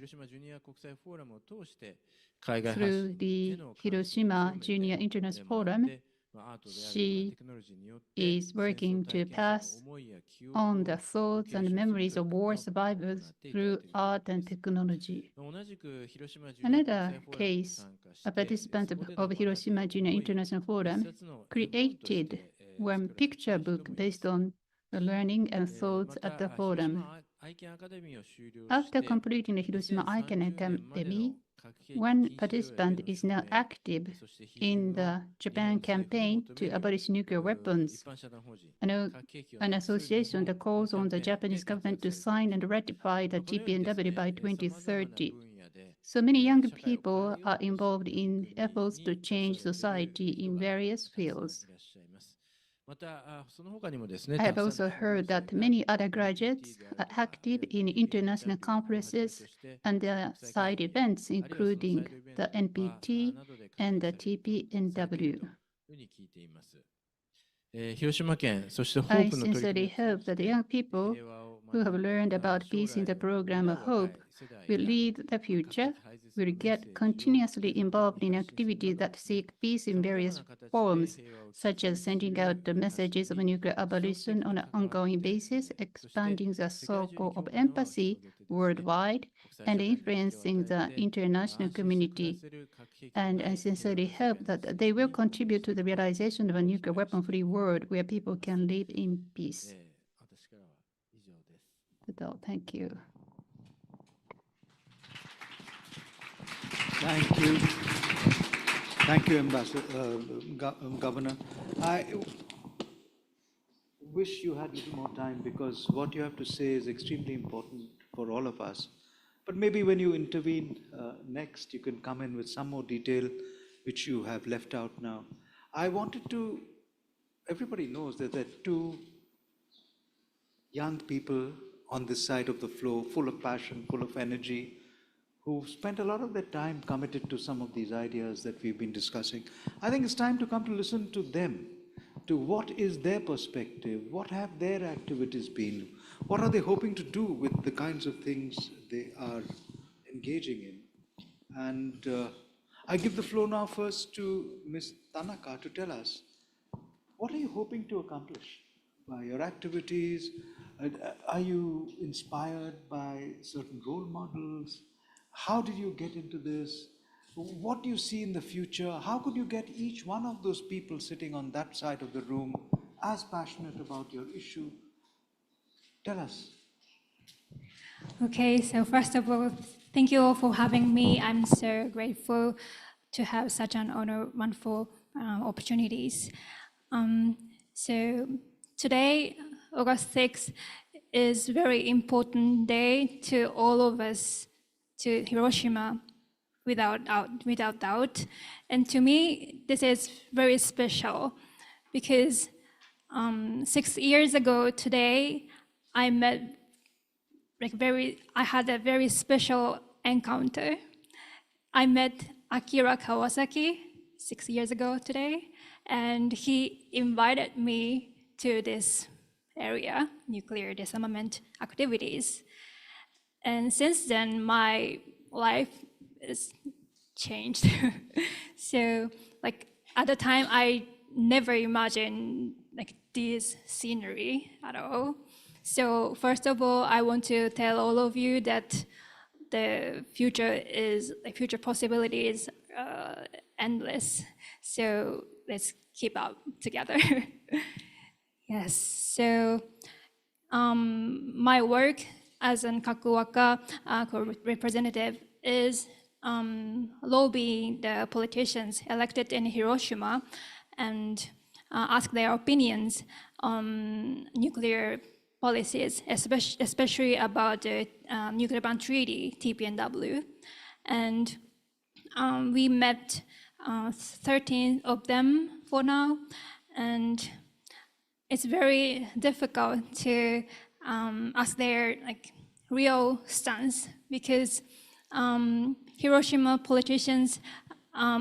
through the Hiroshima Junior International Forum. She is working to pass on the thoughts and memories of war survivors through art and technology. Another case, a participant of Hiroshima Junior International Forum created one picture book based on the learning and thoughts at the forum. After completing the Hiroshima Icon Academy, one participant is now active in the Japan campaign to abolish nuclear weapons, an association that calls on the Japanese government to sign and ratify the TPNW by 2030. So many young people are involved in efforts to change society in various fields. I have also heard that many other graduates are active in international conferences and their side events, including the NPT and the TPNW. I sincerely hope that the young people who have learned about peace in the program of Hope will lead the future, will get continuously involved in activities that seek peace in various forms, such as sending out the messages of nuclear abolition on an ongoing basis, expanding the circle of empathy worldwide, and influencing the international community. And I sincerely hope that they will contribute to the realization of a nuclear weapon-free world where people can live in peace. That's all. Thank you. Thank you. Thank you, Governor. I wish you had a little more time because what you have to say is extremely important for all of us. But maybe when you intervene next, you can come in with some more detail which you have left out now. I wanted to, everybody knows that there are two young people on this side of the floor, full of passion, full of energy, who've spent a lot of their time committed to some of these ideas that we've been discussing. I think it's time to come to listen to them, to what is their perspective, what have their activities been, what are they hoping to do with the kinds of things they are engaging in. And I give the floor now first to Ms. Tanaka to tell us, what are you hoping to accomplish by your activities? Are you inspired by certain role models? How did you get into this? What do you see in the future? How could you get each one of those people sitting on that side of the room as passionate about your issue? Tell us. Okay, so first of all, thank you all for having me. I'm so grateful to have such an wonderful opportunities. So today, August 6th, is a very important day to all of us, to Hiroshima, without doubt. And to me, this is very special because 6 years ago today, I had a very special encounter. I met Akira Kawasaki 6 years ago today, and he invited me to this area, nuclear disarmament activities. And since then, my life is changed. So, at the time, I never imagined this scenery at all. So first of all, I want to tell all of you that the future possibilities endless. So let's keep up together. Yes. So my work as an Kakuwaka representative is lobbying the politicians elected in Hiroshima and ask their opinions on nuclear policies, especially about the nuclear ban treaty, TPNW. And we met 13 of them for now, and it's very difficult to ask their real stance, because Hiroshima politicians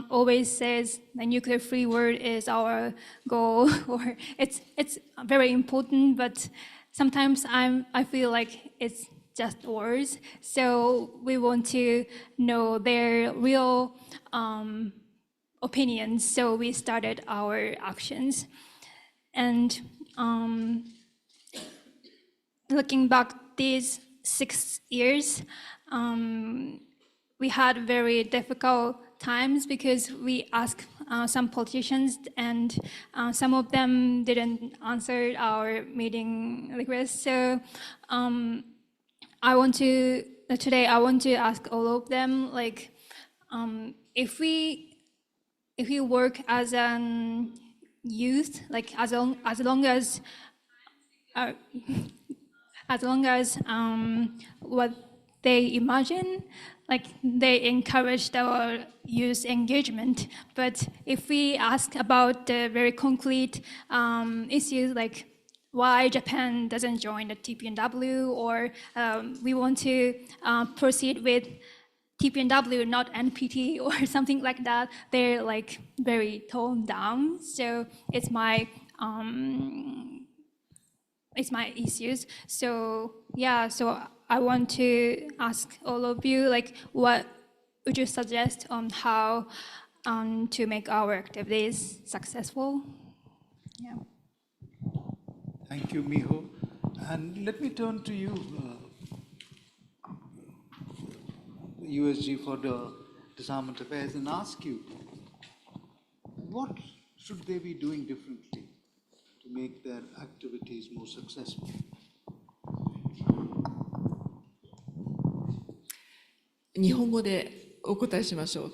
always says the nuclear-free world is our goal, or it's very important, but sometimes I feel like it's just words. So we want to know their real opinions. So we started our actions, and looking back these 6 years, we had very difficult times because we asked some politicians, and some of them didn't answer our meeting requests. So today I want to ask all of them, if we work as an youth, as long as what they imagine, they encourage our youth engagement. But if we ask about the very concrete issues, like why Japan doesn't join the TPNW, or we want to proceed with TPNW, not NPT, or something like that, they're very toned down. So it's my issues. So yeah, so I want to ask all of you, what would you suggest on how to make our activities successful? Yeah. Thank you, Miho. And let me turn to you, USG for the Disarmament Affairs, and ask you, what should they be doing differently to make their activities more successful? 日本語でお答えしましょう。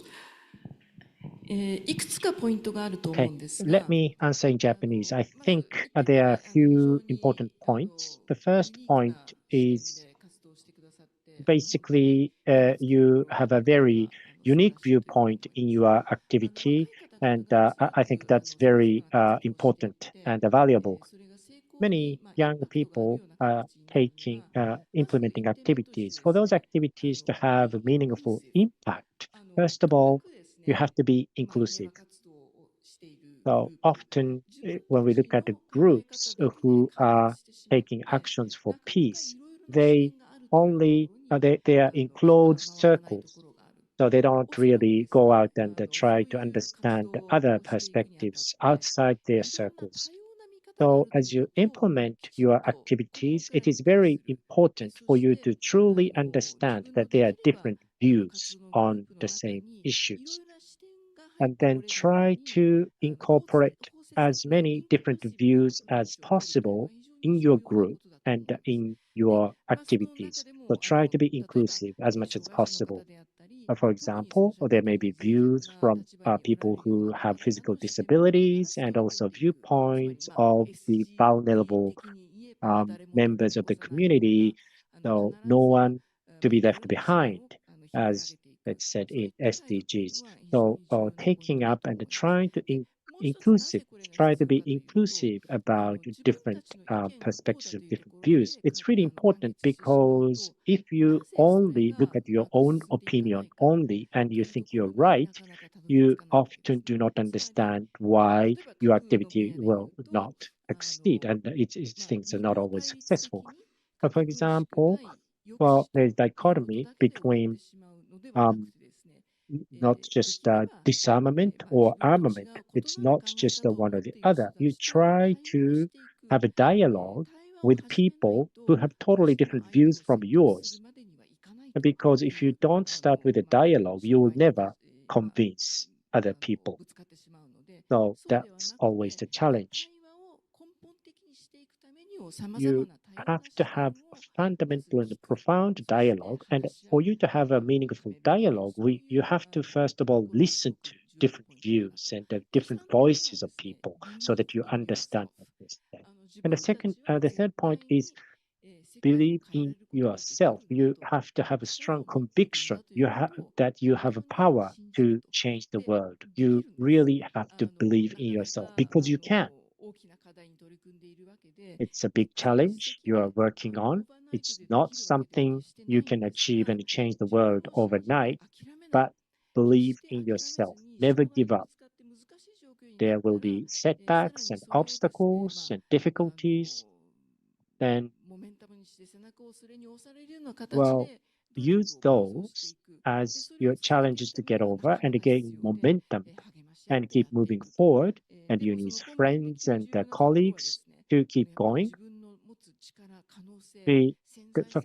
いくつかポイントがあると思 Okay, うんですが、 let me answer in Japanese. I think there are a few important points. The first point is basically you have a very unique viewpoint in your activity, and I think that's very important and valuable. Many young people are implementing activities. For those activities to have a meaningful impact, first of all, you have to be inclusive. So often when we look at the groups who are taking actions for peace, they only they are in closed circles. So they don't really go out and try to understand other perspectives outside their circles. So as you implement your activities, it is very important for you to truly understand that there are different views on the same issues. And then try to incorporate as many different views as possible in your group and in your activities. So try to be inclusive as much as possible. For example, there may be views from people who have physical disabilities, and also viewpoints of the vulnerable members of the community. So no one to be left behind, as it's said in SDGs. So taking up and trying to try to be inclusive about different perspectives of different views. It's really important, because if you only look at your own opinion only and you think you're right, you often do not understand why your activity will not succeed, and things are not always successful. For example, well, there's dichotomy between not just disarmament or armament. It's not just one or the other. You try to have a dialogue with people who have totally different views from yours. Because if you don't start with a dialogue, you will never convince other people. So that's always the challenge. You have to have a fundamental and profound dialogue. And for you to have a meaningful dialogue, you have to, first of all, listen to different views and the different voices of people so that you understand what they say. And the third point is believe in yourself. You have to have a strong conviction that you have a power to change the world. You really have to believe in yourself because you can. It's a big challenge you are working on. It's not something you can achieve and change the world overnight, but believe in yourself. Never give up. There will be setbacks and obstacles and difficulties. And well, use those as your challenges to get over and gain momentum and keep moving forward. And you need friends and colleagues to keep going.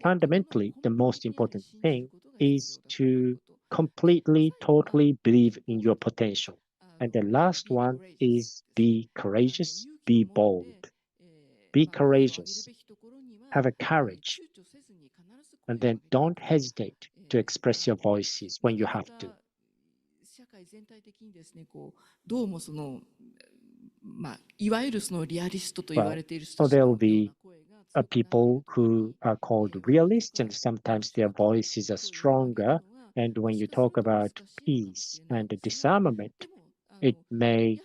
Fundamentally, the most important thing is to completely, totally believe in your potential. And the last one is be courageous, be bold. Be courageous, have a courage, and then don't hesitate to express your voices when you have to. So there will be people who are called realists, and sometimes their voices are stronger. And when you talk about peace and disarmament, it may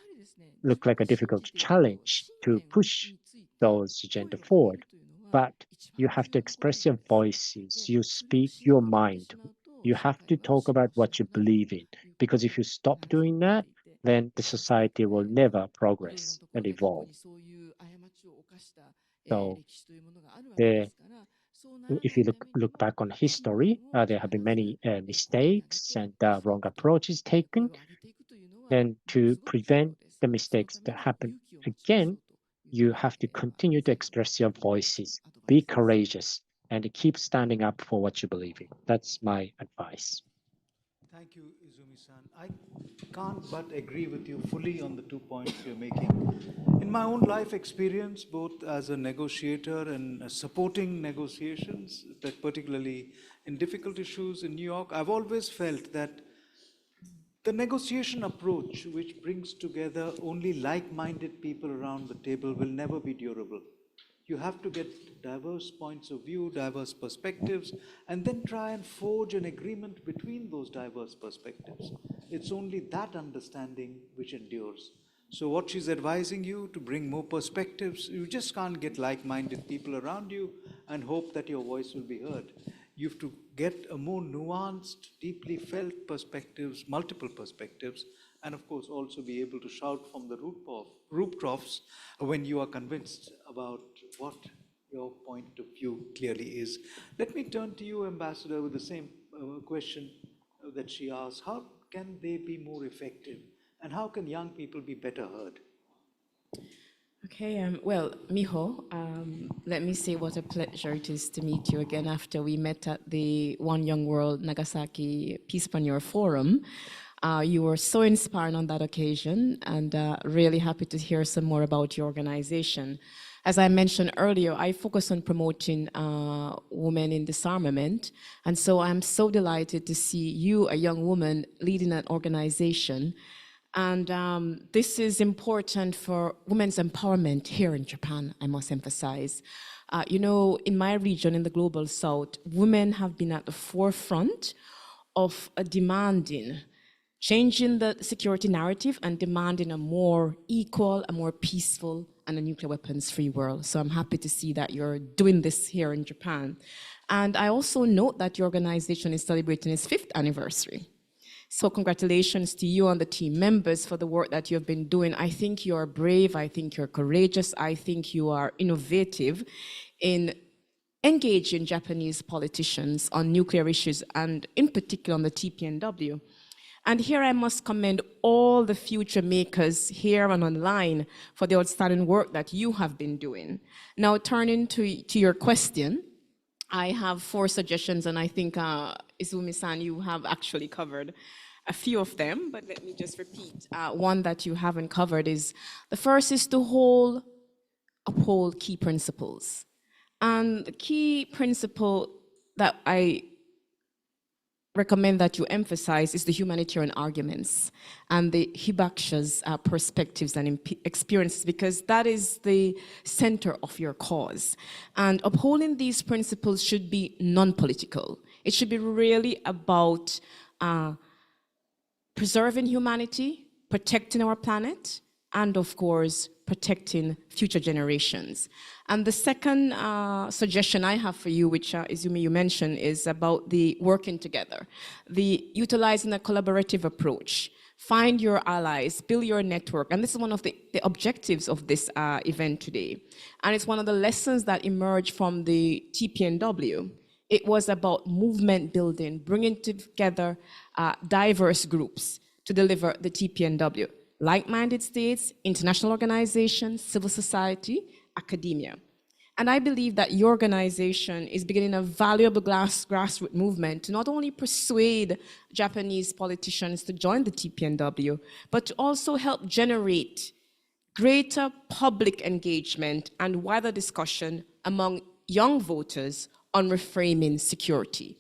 look like a difficult challenge to push those agenda forward. But you have to express your voices. You speak your mind. You have to talk about what you believe in. Because if you stop doing that, then the society will never progress and evolve. So if you look back on history, there have been many mistakes and wrong approaches taken. Then to prevent the mistakes that happen again, you have to continue to express your voices, be courageous, and keep standing up for what you believe in. That's my advice. Thank you, Izumi-san. I can't but agree with you fully on the 2 points you're making. In my own life experience, both as a negotiator and supporting negotiations, that particularly in difficult issues in New York, I've always felt that the negotiation approach, which brings together only like-minded people around the table, will never be durable. You have to get diverse points of view, diverse perspectives, and then try and forge an agreement between those diverse perspectives. It's only that understanding which endures. So what she's advising you to bring more perspectives, you just can't get like-minded people around you and hope that your voice will be heard. You have to get a more nuanced, deeply felt perspectives, multiple perspectives, and of course also be able to shout from the rooftops when you are convinced about what your point of view clearly is. Let me turn to you, Ambassador, with the same question that she asked. How can they be more effective? And how can young people be better heard? Okay, well, Miho, let me say what a pleasure it is to meet you again after we met at the One Young World Nagasaki Peacepreneur Forum. You were so inspiring on that occasion, and really happy to hear some more about your organization. As I mentioned earlier, I focus on promoting women in disarmament, and so I'm so delighted to see you, a young woman, leading an organization. And this is important for women's empowerment here in Japan, I must emphasize. You know, in my region, in the Global South, women have been at the forefront of changing the security narrative and demanding a more equal, a more peaceful, and a nuclear weapons-free world. So I'm happy to see that you're doing this here in Japan. And I also note that your organization is celebrating its 5th anniversary. So congratulations to you and the team members for the work that you've been doing. I think you're brave, I think you're courageous, I think you are innovative in engaging Japanese politicians on nuclear issues, and in particular on the TPNW. And here I must commend all the future makers here and online for the outstanding work that you have been doing. Now, turning to your question, I have 4 suggestions, and I think Izumi-san, you have actually covered a few of them, but let me just repeat. One that you haven't covered is, the first is to uphold key principles. And the key principle that I recommend that you emphasize is the humanitarian arguments and the hibakusha's perspectives and experiences, because that is the center of your cause. And upholding these principles should be non-political. It should be really about preserving humanity, protecting our planet, and of course, protecting future generations. And the second suggestion I have for you, which Izumi, you mentioned, is about the working together, the utilizing a collaborative approach. Find your allies, build your network. And this is one of the objectives of this event today. And it's one of the lessons that emerged from the TPNW. It was about movement building, bringing together diverse groups to deliver the TPNW. Like-minded states, international organizations, civil society, academia. And I believe that your organization is beginning a valuable grassroots movement to not only persuade Japanese politicians to join the TPNW, but to also help generate greater public engagement and wider discussion among young voters on reframing security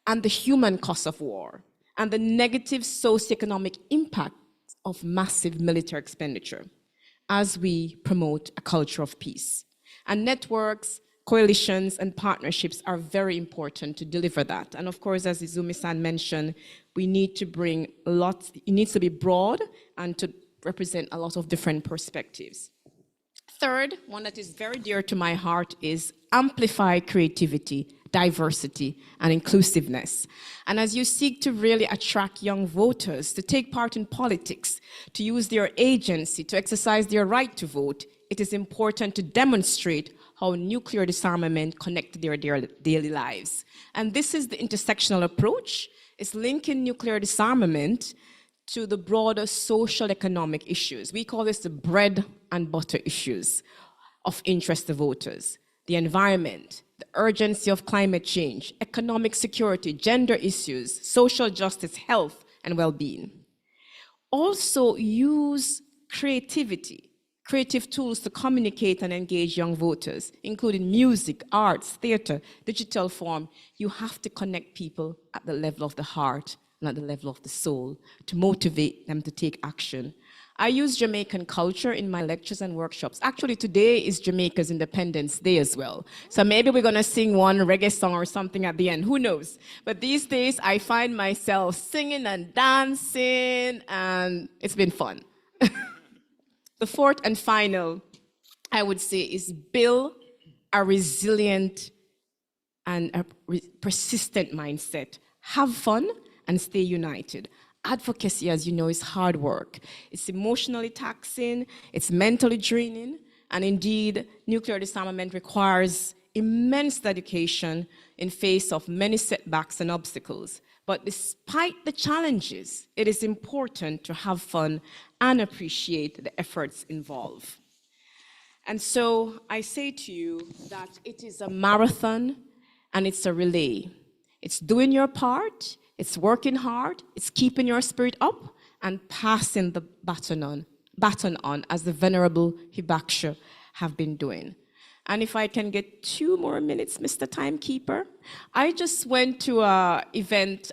and the human cost of war and the negative socioeconomic impact of massive military expenditure as we promote a culture of peace. And networks, coalitions, and partnerships are very important to deliver that. And of course, as Izumi-san mentioned, we need to bring it needs to be broad and to represent a lot of different perspectives. Third, one that is very dear to my heart is amplify creativity, diversity, and inclusiveness. And as you seek to really attract young voters to take part in politics, to use their agency, to exercise their right to vote, it is important to demonstrate how nuclear disarmament connects their daily lives. And this is the intersectional approach. It's linking nuclear disarmament to the broader social economic issues. We call this the bread and butter issues of interest to voters. The environment, the urgency of climate change, economic security, gender issues, social justice, health, and well-being. Also use creative tools to communicate and engage young voters, including music, arts, theater, digital form. You have to connect people at the level of the heart and at the level of the soul to motivate them to take action. I use Jamaican culture in my lectures and workshops. Actually, today is Jamaica's Independence Day as well. So maybe we're gonna sing one reggae song or something at the end, who knows? But these days, I find myself singing and dancing, and it's been fun. The fourth and final, I would say, is build a resilient and a persistent mindset. Have fun and stay united. Advocacy, as you know, is hard work. It's emotionally taxing, it's mentally draining, and indeed, nuclear disarmament requires immense dedication in face of many setbacks and obstacles. But despite the challenges, it is important to have fun and appreciate the efforts involved. And so I say to you that it is a marathon and it's a relay. It's doing your part, it's working hard, it's keeping your spirit up and passing the baton on as the Venerable Hibakusha have been doing. And if I can get 2 more minutes, Mr. Timekeeper. I just went to an event,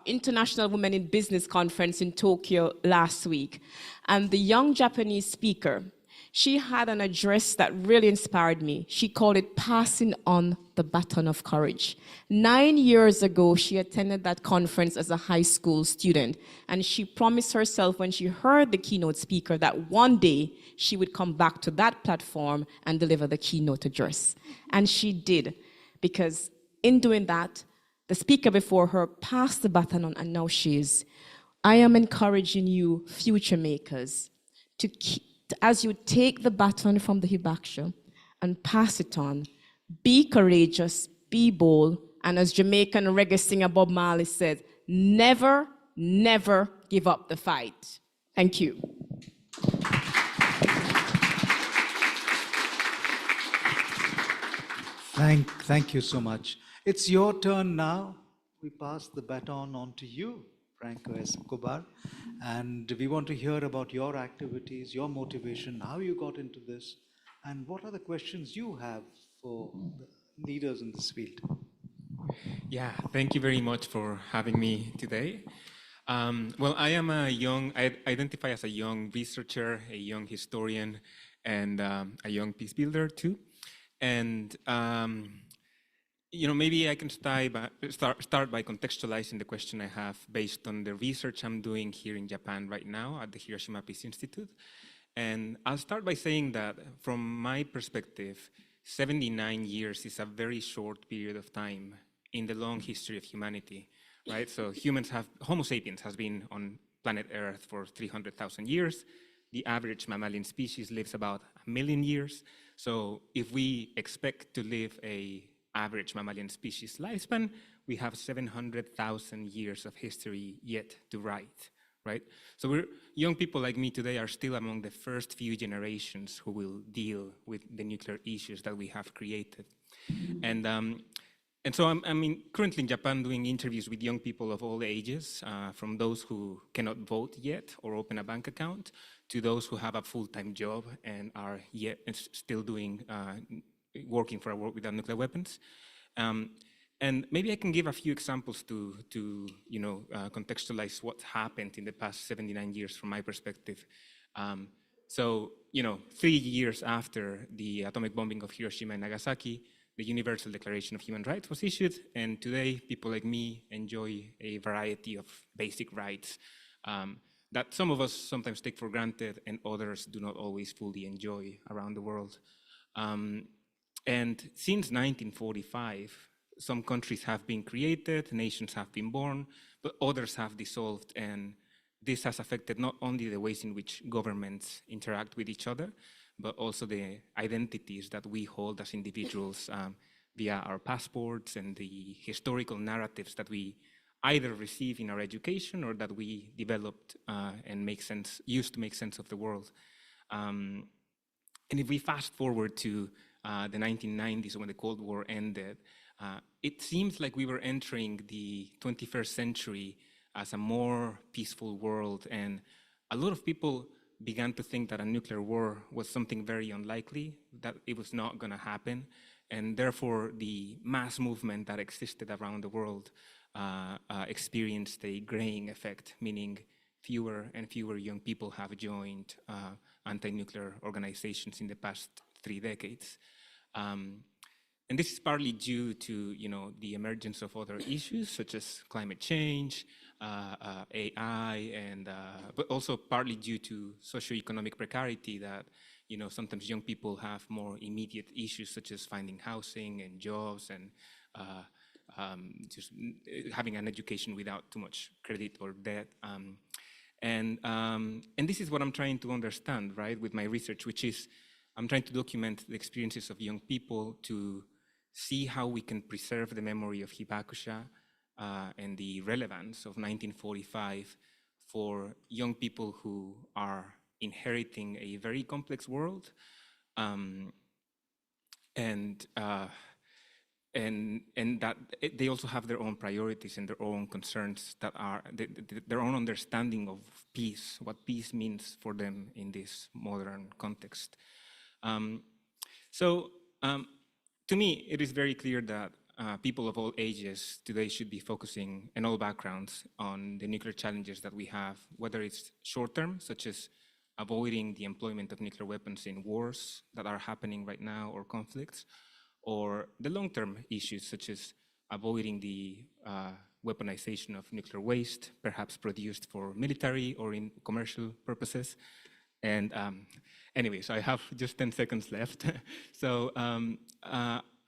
International Women in Business Conference in Tokyo last week. And the young Japanese speaker, she had an address that really inspired me. She called it Passing on the Baton of Courage. 9 years ago, she attended that conference as a high school student. And she promised herself when she heard the keynote speaker that one day she would come back to that platform and deliver the keynote address. And she did, because in doing that, the speaker before her passed the baton on, and now she is. I am encouraging you, future makers, to keep, as you take the baton from the Hibakusha and pass it on, be courageous, be bold, and as Jamaican reggae singer Bob Marley said, never, never give up the fight. Thank you. Thank you so much. It's your turn now. We pass the baton on to you, Franco Escobar, and we want to hear about your activities, your motivation, how you got into this, and what are the questions you have for the leaders in this field. Yeah, thank you very much for having me today. Well, I identify as a young researcher, a young historian, and a young peace builder too. And maybe I can start by contextualizing the question I have based on the research I'm doing here in Japan right now at the Hiroshima Peace Institute. And I'll start by saying that from my perspective, 79 years is a very short period of time in the long history of humanity, right? So Homo sapiens has been on planet Earth for 300,000 years. The average mammalian species lives about 1 million years. So if we expect to live a average mammalian species lifespan, we have 700,000 years of history yet to write, right? So young people like me today are still among the first few generations who will deal with the nuclear issues that we have created. And so I'm currently in Japan doing interviews with young people of all ages, from those who cannot vote yet or open a bank account, to those who have a full-time job and are still working for a world without nuclear weapons. And maybe I can give a few examples to contextualize what happened in the past 79 years from my perspective. So 3 years after the atomic bombing of Hiroshima and Nagasaki, the Universal Declaration of Human Rights was issued, and today people like me enjoy a variety of basic rights that some of us sometimes take for granted and others do not always fully enjoy around the world. And since 1945, some countries have been created, nations have been born, but others have dissolved, and this has affected not only the ways in which governments interact with each other, but also the identities that we hold as individuals via our passports and the historical narratives that we either receive in our education or that we developed and used to make sense of the world. And if we fast forward to the 1990s when the Cold War ended, it seems like we were entering the 21st century as a more peaceful world, and a lot of people began to think that a nuclear war was something very unlikely, that it was not going to happen, and therefore the mass movement that existed around the world experienced a graying effect, meaning fewer and fewer young people have joined anti-nuclear organizations in the past 3 decades. And this is partly due to the emergence of other issues such as climate change, AI, and but also partly due to socioeconomic precarity that sometimes young people have more immediate issues such as finding housing and jobs and just having an education without too much credit or debt. And this is what I'm trying to understand, right, with my research, which is I'm trying to document the experiences of young people to see how we can preserve the memory of Hibakusha and the relevance of 1945 for young people who are inheriting a very complex world, and that they also have their own priorities and their own concerns that are their own understanding of peace, what peace means for them in this modern context. To me, it is very clear that people of all ages today should be focusing, and all backgrounds, on the nuclear challenges that we have, whether it's short-term, such as avoiding the employment of nuclear weapons in wars that are happening right now or conflicts, or the long-term issues such as avoiding the weaponization of nuclear waste, perhaps produced for military or in commercial purposes. And anyway, so I have just 10 seconds left. So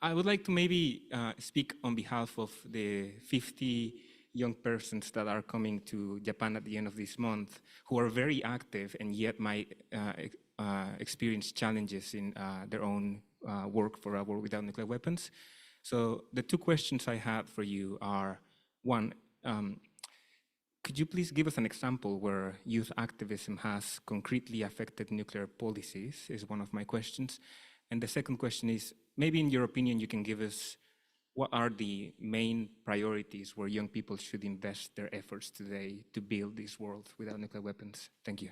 I would like to maybe speak on behalf of the 50 young persons that are coming to Japan at the end of this month, who are very active and yet might experience challenges in their own work for a world without nuclear weapons. So the 2 questions I had for you are, 1, could you please give us an example where youth activism has concretely affected nuclear policies, is one of my questions. And the second question is, maybe in your opinion, you can give us what are the main priorities where young people should invest their efforts today to build this world without nuclear weapons? Thank you.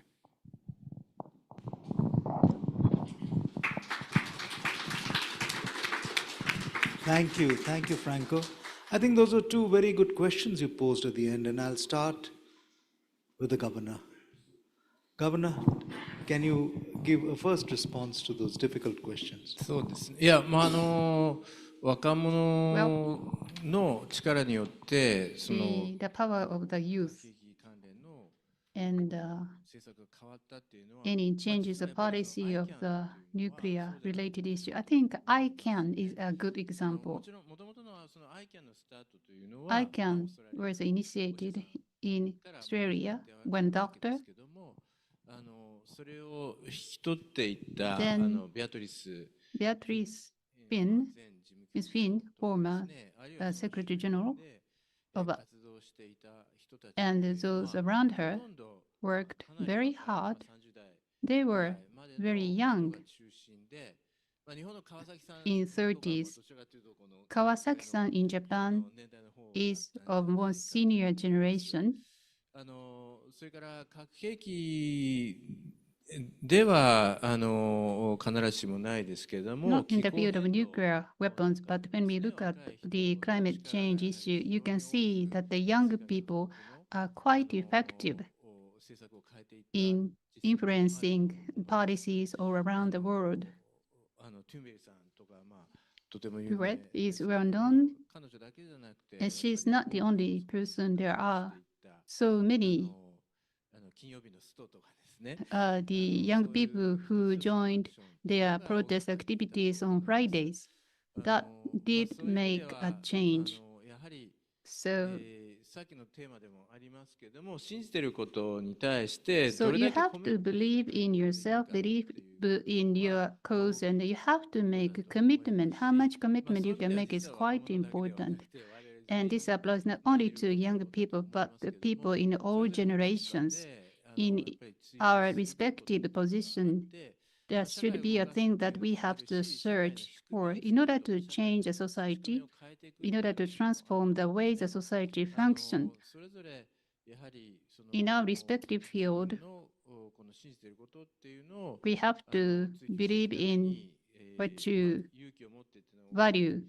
Thank you, Franco. I think those are two very good questions you posed at the end, and I'll start with the governor. Governor, can you give a first response to those difficult questions? そうですね。いや、若者の力によってその The power of the youth 関連の and 政策が変わったっていうのは any changes the policy of the nuclear related issue. I think ICAN is a good も example. ちろん元々のその ICAN のスタートというのは ICAN was initiated in Australia when doctor それを引き取っていったベアトリス Beatrice Finn, Ms. Finn, former Secretary General of, and those around her worked very hard. They were very young, in 30s. Kawasaki-san in Japan is of more senior generation. それから核兵器では必ずしもないですけれども Not in the field of nuclear weapons, but when we look at the climate change issue, you can see that the young people are quite effective in influencing policies all around the world. Red is well known, and she's not the only person. There are so many the young people who joined their protest activities on Fridays. That did make a change. So you have to believe in yourself, believe in your cause, and you have to make a commitment. How much commitment you can make is quite important. And this applies not only to young people, but the people in all generations. In our respective position, there should be a thing that we have to search for in order to change a society, in order to transform the way the society functions. In our respective field, we have to believe in what you value.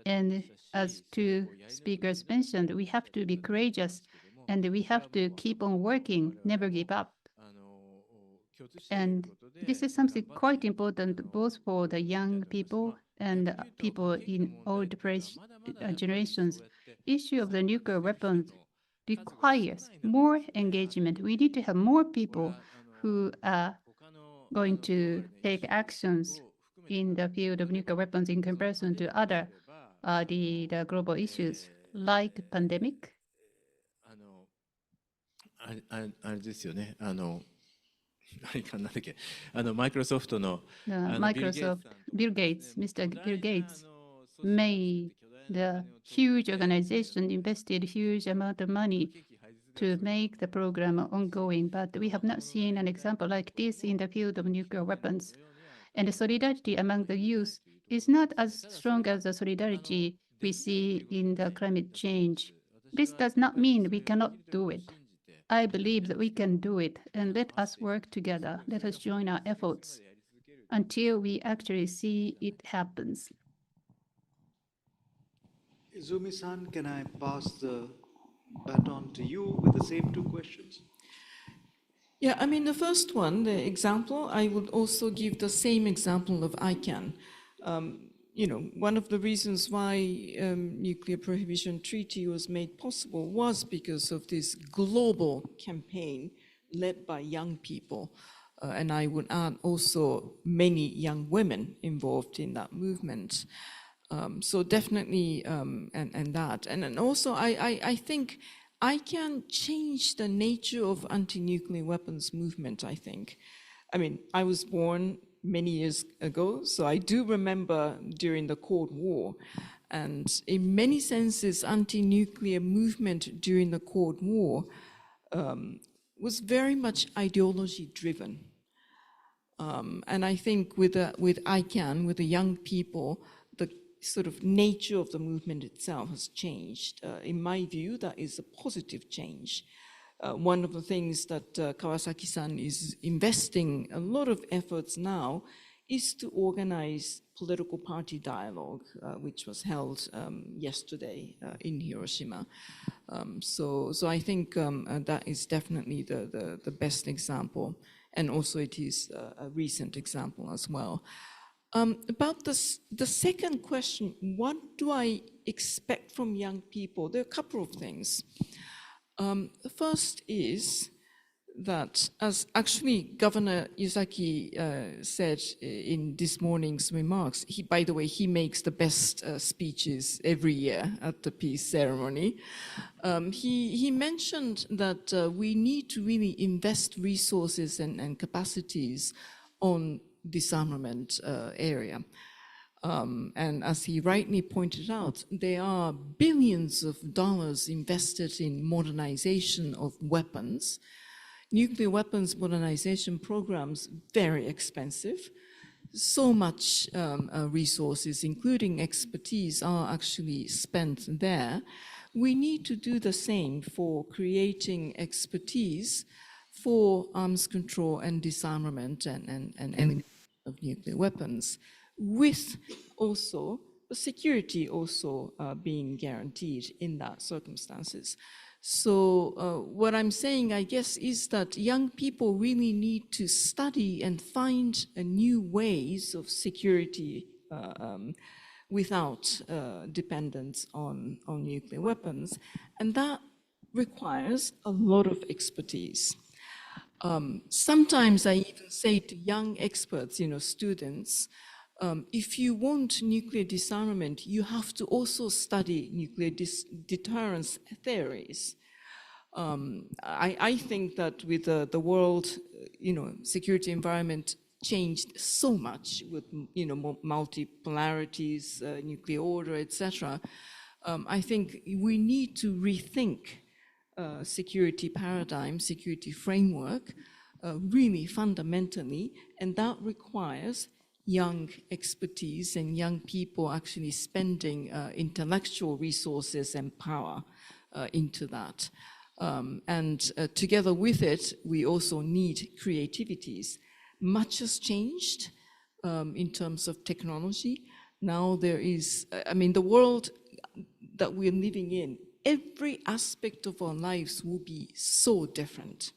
And as two speakers mentioned, we have to be courageous and we have to keep on working, never give up. And this is something quite important both for the young people and people in all generations. Issue of the nuclear weapons requires more engagement. We need to have more people who are going to take actions in the field of nuclear weapons in comparison to other the global issues like pandemic. あれですよね。あれかなんだっけ。マイクロソフトの Microsoft, Bill Gates, Mr. Bill Gates made the huge organization invested huge amount of money to make the program ongoing, but we have not seen an example like this in the field of nuclear weapons. And the solidarity among the youth is not as strong as the solidarity we see in the climate change. This does not mean we cannot do it. I believe that we can do it, and let us work together. Let us join our efforts until we actually see it happens. Izumi-san, can I pass the baton to you with the same two questions? Yeah, I mean, the first one, the example, I would also give the same example of ICAN. One of the reasons why nuclear prohibition treaty was made possible was because of this global campaign led by young people. And I would add also many young women involved in that movement. So definitely, and that. And then also, I think I can change the nature of anti-nuclear weapons movement, I think. I mean, I was born many years ago, so I do remember during the Cold War. And in many senses, anti-nuclear movement during the Cold War was very much ideology-driven. And I think with ICAN, with the young people, the sort of nature of the movement itself has changed. In my view, that is a positive change. One of the things that Kawasaki-san is investing a lot of efforts now is to organize political party dialogue, which was held yesterday in Hiroshima. So I think that is definitely the best example, and also it is a recent example as well. About the second question, what do I expect from young people? There are a couple of things. The first is that, as actually Governor Yuzaki said in this morning's remarks, by the way, he makes the best speeches every year at the peace ceremony. He mentioned that we need to really invest resources and capacities on disarmament area. And as he rightly pointed out, there are billions of dollars invested in modernization of weapons. Nuclear weapons modernization programs, very expensive. So much resources, including expertise, are actually spent there. We need to do the same for creating expertise for arms control and disarmament and elimination of nuclear weapons, with also security also being guaranteed in that circumstances. So what I'm saying, I guess, is that young people really need to study and find new ways of security without dependence on nuclear weapons. And that requires a lot of expertise. Sometimes I even say to young experts, students, if you want nuclear disarmament, you have to also study nuclear deterrence theories. I think that with the world, security environment changed so much with, multipolarities, nuclear order, etc. I think we need to rethink security paradigm, security framework, really fundamentally, and that requires young expertise and young people actually spending intellectual resources and power into that. And together with it, we also need creativities. Much has changed in terms of technology. Now there is, the world that we're living in, every aspect of our lives will be so different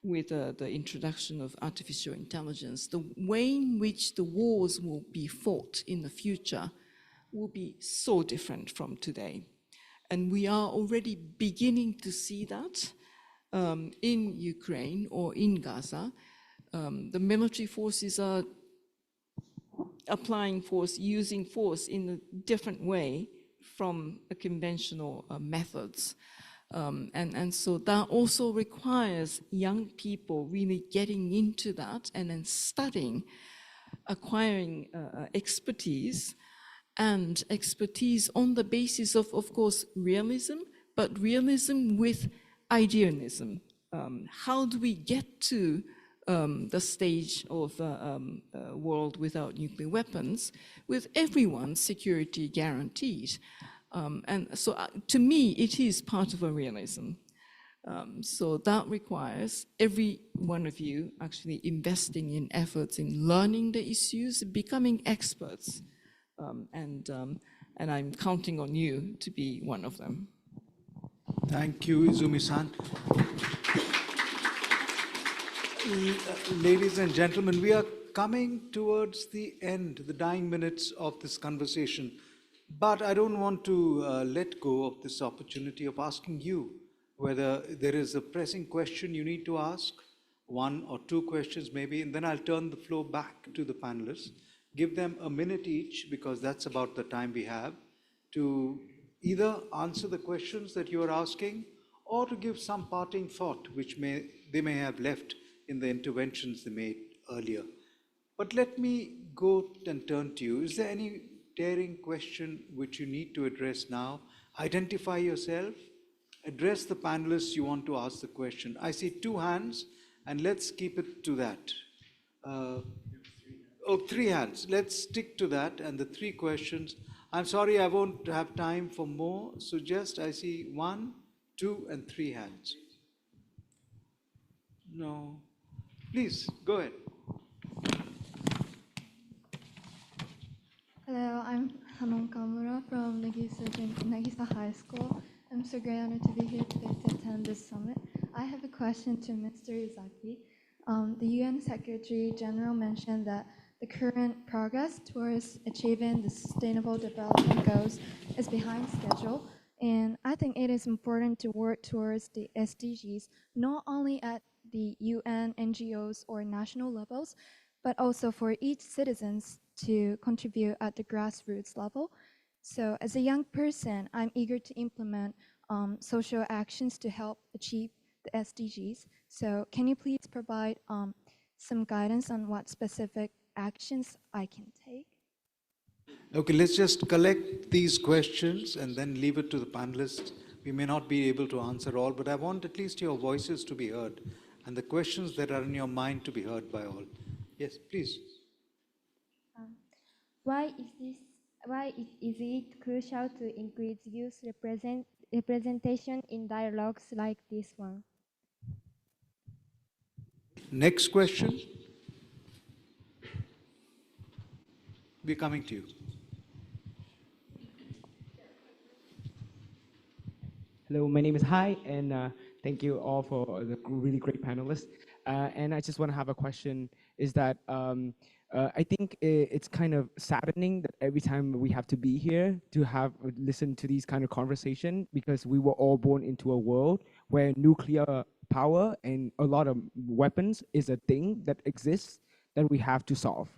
with the introduction of artificial intelligence. The way in which the wars will be fought in the future will be so different from today. And we are already beginning to see that in Ukraine or in Gaza. The military forces are applying force, using force in a different way from conventional methods. And so that also requires young people really getting into that and then studying, acquiring expertise, and expertise on the basis of course, realism, but realism with idealism. How do we get to the stage of a world without nuclear weapons with everyone's security guaranteed? And so to me, it is part of a realism. So that requires every one of you actually investing in efforts in learning the issues, becoming experts. And I'm counting on you to be one of them. Thank you, Izumi-san. Ladies and gentlemen, we are coming towards the end, the dying minutes of this conversation. But I don't want to let go of this opportunity of asking you whether there is a pressing question you need to ask, one or two questions maybe, and then I'll turn the floor back to the panelists. Give them a minute each, because that's about the time we have, to either answer the questions that you are asking or to give some parting thought which they may have left in the interventions they made earlier. But let me go and turn to you. Is there any daring question which you need to address now? Identify yourself, address the panelists you want to ask the question. I see two hands, and let's keep it to that. Three hands. Let's stick to that and the three questions. I'm sorry, I won't have time for more. So just, I see 1, 2, and 3 hands. No. Please, go ahead. Hello, I'm Hanon Kamura from Nagisa High School. I'm so great honored to be here today to attend this summit. I have a question to Mr. Yuzaki. The UN Secretary General mentioned that the current progress towards achieving the Sustainable Development Goals is behind schedule. And I think it is important to work towards the SDGs, not only at the UN, NGOs, or national levels, but also for each citizen to contribute at the grassroots level. So as a young person, I'm eager to implement social actions to help achieve the SDGs. So can you please provide some guidance on what specific actions I can take? Okay, let's just collect these questions and then leave it to the panelists. We may not be able to answer all, but I want at least your voices to be heard and the questions that are in your mind to be heard by all. Yes, please. Why is it crucial to increase youth representation in dialogues like this one? Next question. We're coming to you. Hello, my name is Hai, and thank you all for the really great panelists. And I just want to have a question, is that I think it's kind of saddening that every time we have to be here to have listen to these kind of conversation, because we were all born into a world where nuclear power and a lot of weapons is a thing that exists that we have to solve.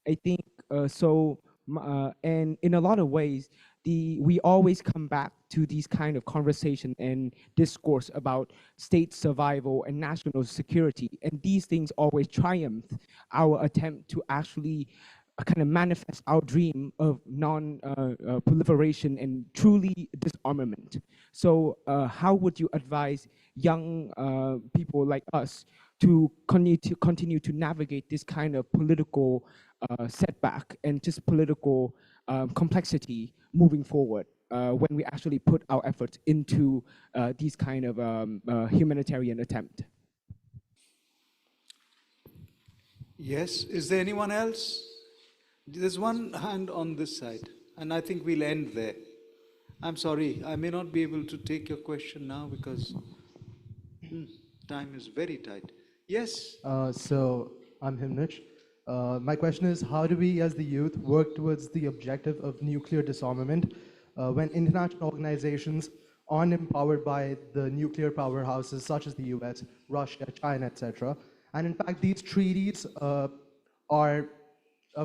I think and in a lot of ways, we always come back to these kind of conversation and discourse about state survival and national security, and these things always triumph our attempt to actually kind of manifest our dream of non-proliferation and truly disarmament. So how would you advise young people like us to continue to navigate this kind of political setback and just political complexity moving forward when we actually put our efforts into these kind of humanitarian attempt? Yes, is there anyone else? There's one hand on this side, and I think we'll end there. I'm sorry, I may not be able to take your question now because time is very tight. Yes? So I'm Himnich. My question is, how do we as the youth work towards the objective of nuclear disarmament when international organizations aren't empowered by the nuclear powerhouses such as the US, Russia, China, etc.? And in fact, these treaties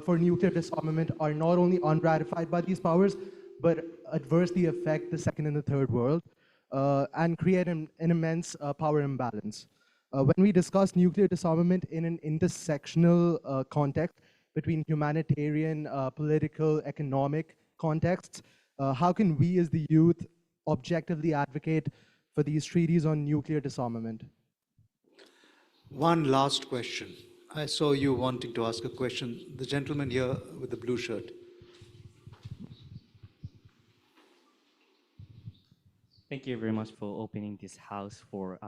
for nuclear disarmament are not only unratified by these powers, but adversely affect the second and the third world and create an immense power imbalance. When we discuss nuclear disarmament in an intersectional context between humanitarian, political, economic contexts, how can we as the youth objectively advocate for these treaties on nuclear disarmament? One last question. I saw you wanting to ask a question. The gentleman here with the blue shirt. Thank you very much for opening this house for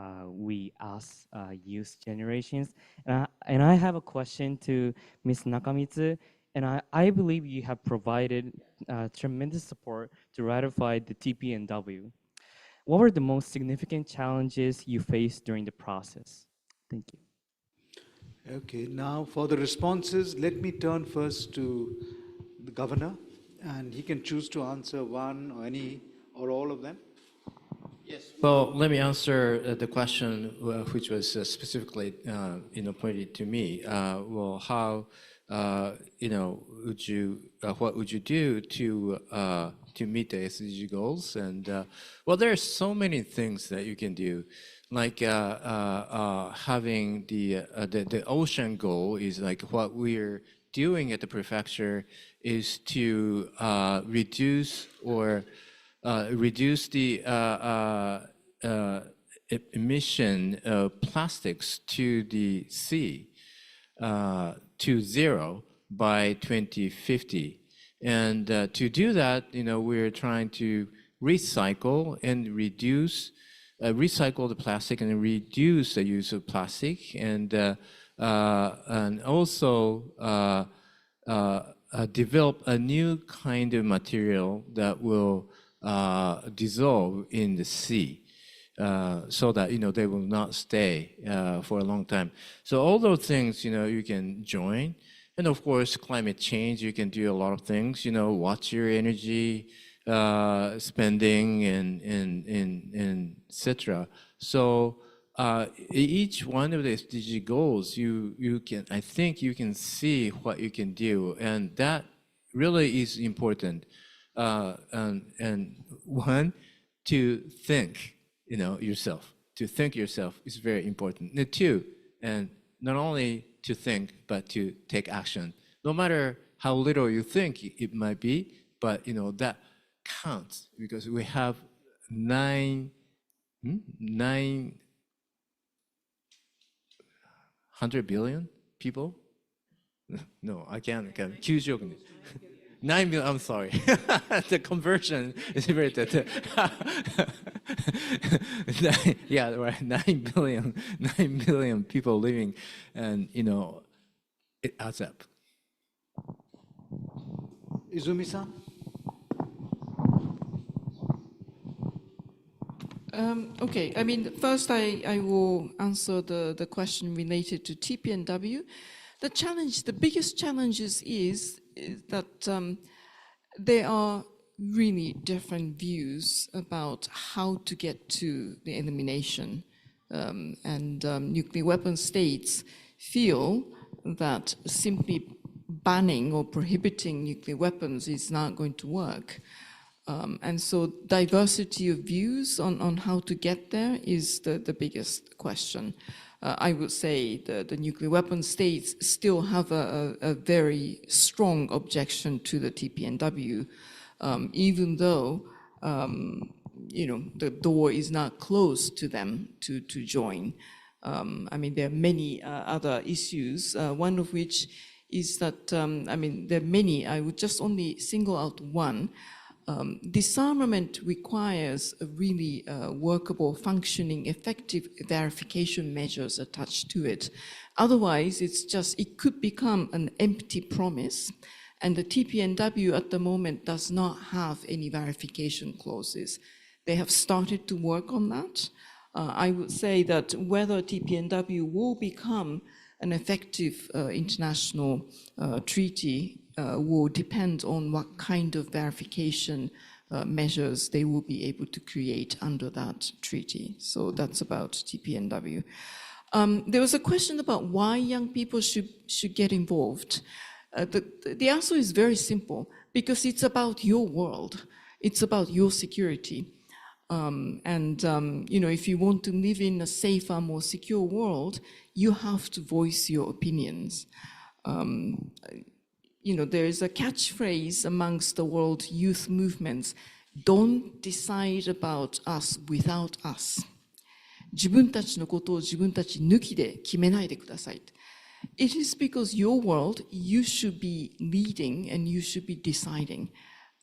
us youth generations. And I have a question to Ms. Nakamitsu. And I believe you have provided tremendous support to ratify the TPNW. What were the most significant challenges you faced during the process? Thank you. Okay, now for the responses, let me turn first to the governor, and he can choose to answer one or any or all of them. Yes. Well, let me answer the question which was specifically pointed to me. Well, how what would you do to meet the SDG goals? And well, there are so many things that you can do. Like having the ocean goal is like what we're doing at the prefecture is to reduce the emission of plastics to the sea to 0 by 2050. And to do that, we're trying to recycle and reduce, recycle the plastic and reduce the use of plastic, and also develop a new kind of material that will dissolve in the sea, so that they will not stay for a long time. So all those things you can join, and of course climate change. You can do a lot of things. Watch your energy spending and etc. So each one of the SDG goals, I think you can see what you can do, and that really is important. And one, to think, yourself. To think yourself is very important. And two, and not only to think, but to take action. No matter how little you think it might be, but that counts, because we have 900 billion people. No, I can't. 90億人. 9 million, I'm sorry. The conversion is very yeah, right. 9 billion people living, and it adds up. Izumi-san? Okay, I mean, first I will answer the question related to TPNW. The biggest challenges is that there are really different views about how to get to the elimination. And nuclear weapon states feel that simply banning or prohibiting nuclear weapons is not going to work. And so diversity of views on how to get there is the biggest question. I would say the nuclear weapon states still have a very strong objection to the TPNW, even though the door is not closed to them to join. I mean, there are many other issues, one of which is that, I mean, there are many. I would just only single out one. Disarmament requires a really workable, functioning, effective verification measures attached to it. Otherwise, it could become an empty promise, and the TPNW at the moment does not have any verification clauses. They have started to work on that. I would say that whether TPNW will become an effective international treaty will depend on what kind of verification measures they will be able to create under that treaty. So that's about TPNW. There was a question about why young people should get involved. The answer is very simple, because it's about your world. It's about your security. If you want to live in a safer, more secure world, you have to voice your opinions. There is a catchphrase amongst the world youth movements: don't decide about us without us. 自分たちのことを自分たち抜きで決めないでください. It is because your world, you should be leading and you should be deciding.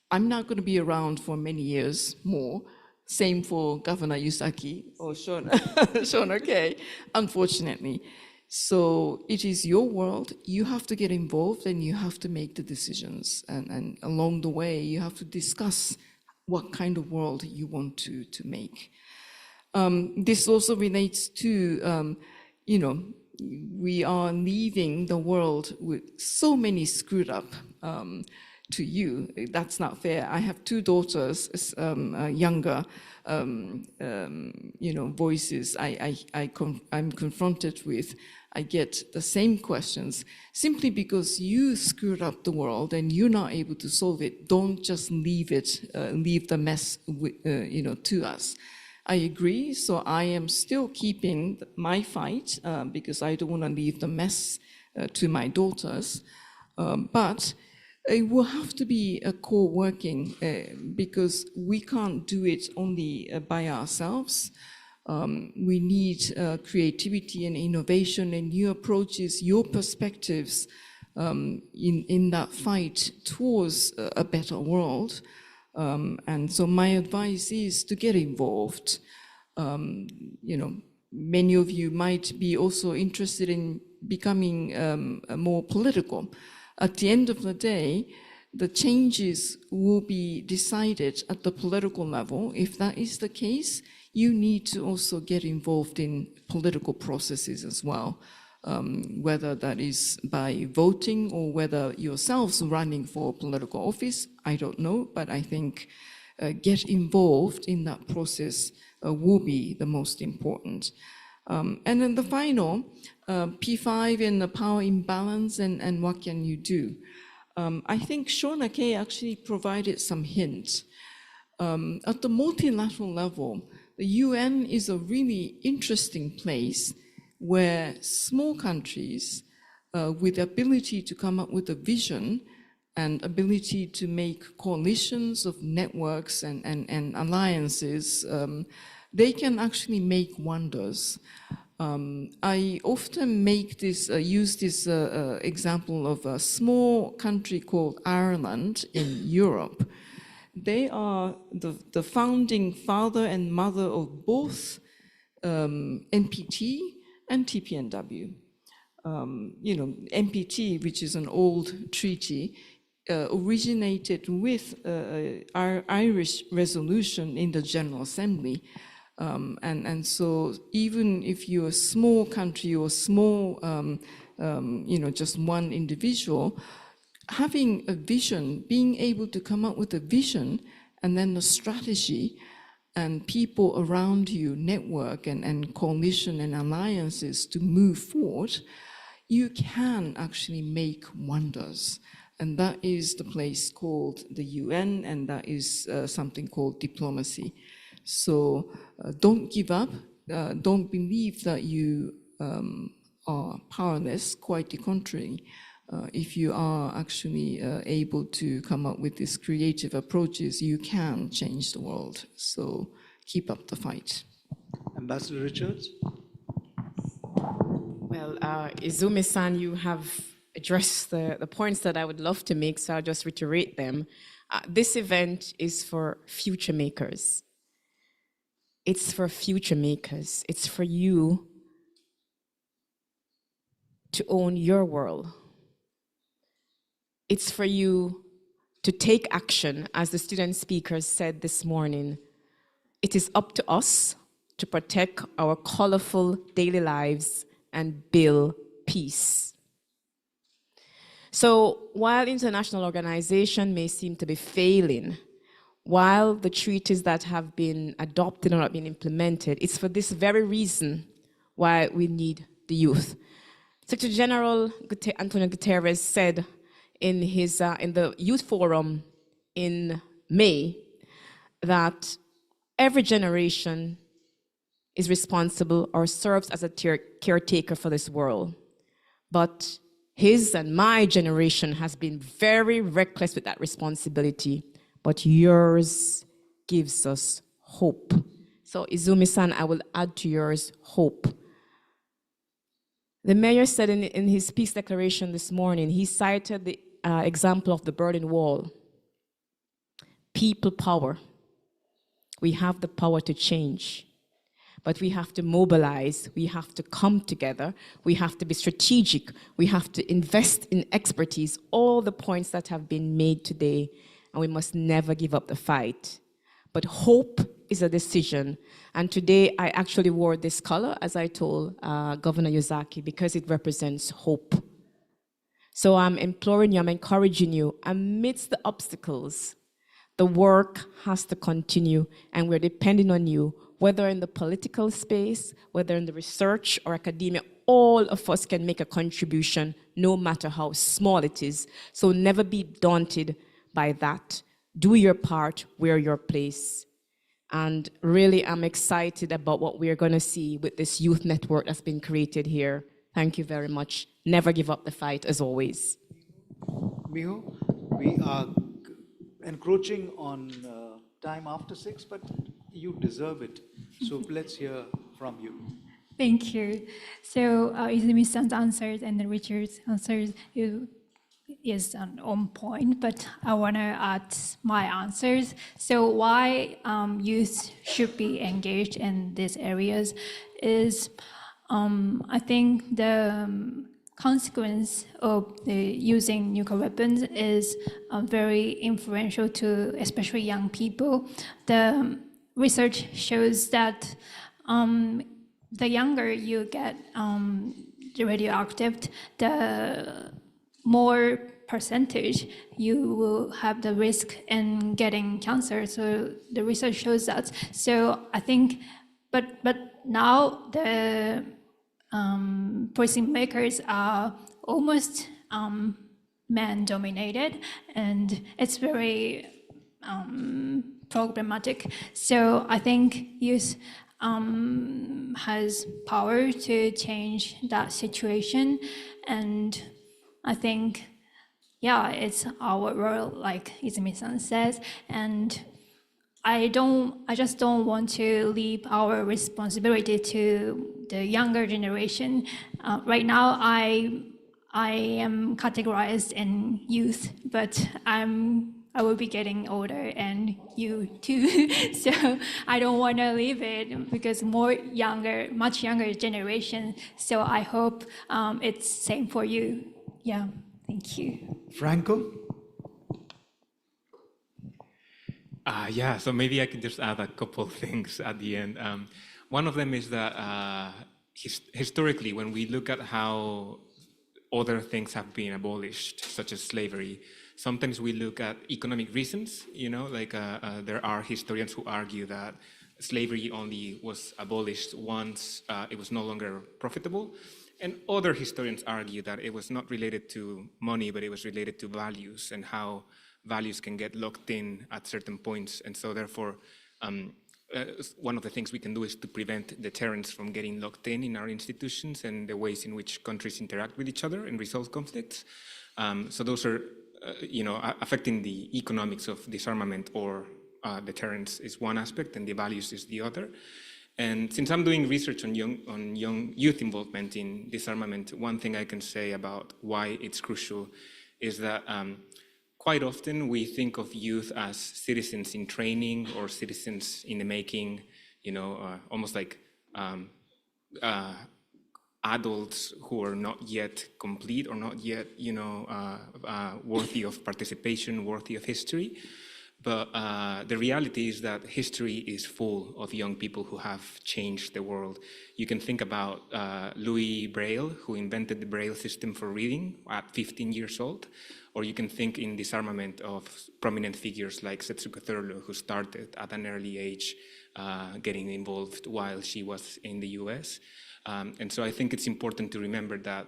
I'm not going to be around for many years more. Same for Governor Yuzaki or Shorna-Kay, unfortunately. So it is your world. You have to get involved and you have to make the decisions. And along the way, you have to discuss what kind of world you want to make. This also relates to, we are leaving the world with so many screwed up to you. That's not fair. I have two daughters, younger, voices I'm confronted with. I get the same questions. Simply because you screwed up the world and you're not able to solve it, don't just leave the mess to us. I agree, so I am still keeping my fight because I don't want to leave the mess to my daughters. But it will have to be a co-working because we can't do it only by ourselves. We need creativity and innovation and new approaches, your perspectives in that fight towards a better world. And so my advice is to get involved. You know, many of you might be also interested in becoming more political. At the end of the day, the changes will be decided at the political level. If that is the case, you need to also get involved in political processes as well, whether that is by voting or whether yourselves running for political office, I don't know, but I think get involved in that process will be the most important. And then the final, P5 and the power imbalance and what can you do? I think Shorna-Kay actually provided some hints. At the multilateral level, the UN is a really interesting place where small countries with the ability to come up with a vision and ability to make coalitions of networks and alliances, they can actually make wonders. I often make this, use this example of a small country called Ireland in Europe. They are the founding father and mother of both NPT and TPNW. You know, NPT, which is an old treaty, originated with Irish resolution in the General Assembly. And so even if you're a small country or small, you know, just one individual, having a vision, being able to come up with a vision and then a strategy and people around you, network and coalition and alliances to move forward, you can actually make wonders. And that is the place called the UN, and that is something called diplomacy. So don't give up, don't believe that you are powerless, quite the contrary. If you are actually able to come up with these creative approaches, you can change the world. So keep up the fight. Ambassador Richards? Well, Izumi-san, you have addressed the points that I would love to make, so I'll just reiterate them. This event is for future makers. It's for future makers. It's for you to own your world. It's for you to take action, as the student speakers said this morning. It is up to us to protect our colorful daily lives and build peace. So while international organization may seem to be failing, while the treaties that have been adopted are not being implemented, it's for this very reason why we need the youth. Secretary General Antonio Guterres said in the Youth Forum in May that every generation is responsible or serves as a caretaker for this world. But his and my generation has been very reckless with that responsibility, but yours gives us hope. So Izumi-san, I will add to yours hope. The mayor said in his peace declaration this morning, he cited the example of the Berlin Wall. People power. We have the power to change, but we have to mobilize, we have to come together, we have to be strategic, we have to invest in expertise, all the points that have been made today, and we must never give up the fight. But hope is a decision, and today I actually wore this color, as I told Governor Yuzaki, because it represents hope. So I'm imploring you, I'm encouraging you, amidst the obstacles, the work has to continue, and we're depending on you, whether in the political space, whether in the research or academia, all of us can make a contribution, no matter how small it is. So never be daunted by that. Do your part, wear your place. And really, I'm excited about what we're going to see with this youth network that's been created here. Thank you very much. Never give up the fight, as always. Miho, we are encroaching on time after 6, but you deserve it. So let's hear from you. Thank you. So Izumi-san's answers and then Richard's answers, you is on point, but I want to add my answers. So why youth should be engaged in these areas is, I think the consequence of using nuclear weapons is very influential to especially young people. The research shows that the younger you get radioactive, the more percentage you will have the risk in getting cancer. So the research shows that. So I think, but now the policy makers are almost man-dominated, and it's very problematic. So I think youth has power to change that situation, and I think, yeah, it's our role, like Izumi-san says, and I just don't want to leave our responsibility to the younger generation. Right now, I am categorized in youth, but I will be getting older, and you too. So I don't want to leave it because much younger generation. So I hope it's same for you. Yeah, thank you. Franco? Yeah, so maybe I can just add a couple of things at the end. One of them is that historically, when we look at how other things have been abolished, such as slavery, sometimes we look at economic reasons, like there are historians who argue that slavery only was abolished once it was no longer profitable. And other historians argue that it was not related to money, but it was related to values and how values can get locked in at certain points. And so therefore, one of the things we can do is to prevent deterrence from getting locked in our institutions and the ways in which countries interact with each other and resolve conflicts. So those are, affecting the economics of disarmament or deterrence is one aspect, and the values is the other. And since I'm doing research on young youth involvement in disarmament, one thing I can say about why it's crucial is that quite often we think of youth as citizens in training or citizens in the making, almost like adults who are not yet complete or not yet, worthy of participation, worthy of history. But the reality is that history is full of young people who have changed the world. You can think about Louis Braille, who invented the Braille system for reading at 15 years old. Or you can think in disarmament of prominent figures like Setsuko Thurlow, who started at an early age getting involved while she was in the US. And so I think it's important to remember that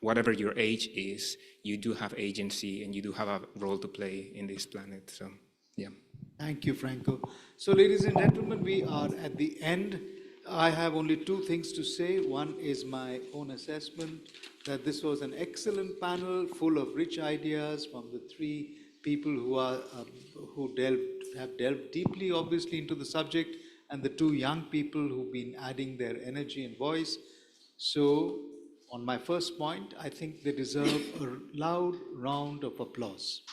whatever your age is, you do have agency and you do have a role to play in this planet. So, yeah. Thank you, Franco. So, ladies and gentlemen, we are at the end. I have only two things to say. One is my own assessment that this was an excellent panel full of rich ideas from the three people who have delved deeply, obviously, into the subject, and the two young people who've been adding their energy and voice. So, on my first point, I think they deserve a loud round of applause.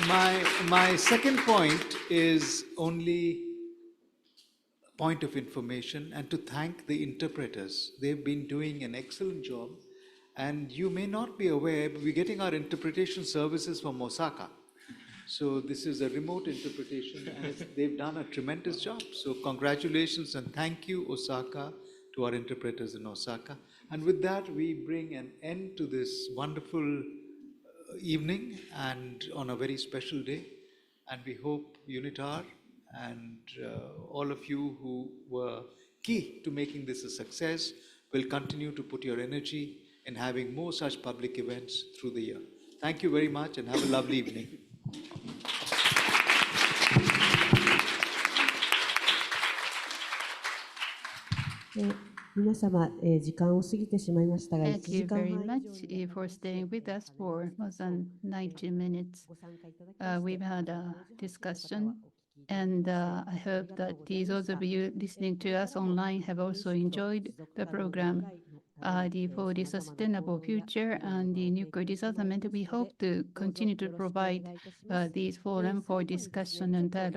My second point is only a point of information and to thank the interpreters. They've been doing an excellent job. And you may not be aware, but we're getting our interpretation services from Osaka. So this is a remote interpretation, and they've done a tremendous job. So congratulations and thank you, Osaka, to our interpreters in Osaka. And with that, we bring an end to this wonderful evening and on a very special day. And we hope UNITAR and all of you who were key to making this a success will continue to put your energy in having more such public events through the year. Thank you very much and have a lovely evening. 皆様、時間を過ぎてしまいましたが、1 Thank 時 you 間 very 半以上 much for staying with us for more than 90 minutes. We've had a discussion And I hope that those of you listening to us online have also enjoyed the program. For the sustainable future and the nuclear disarmament, we hope to continue to provide these forums for discussion and dialogue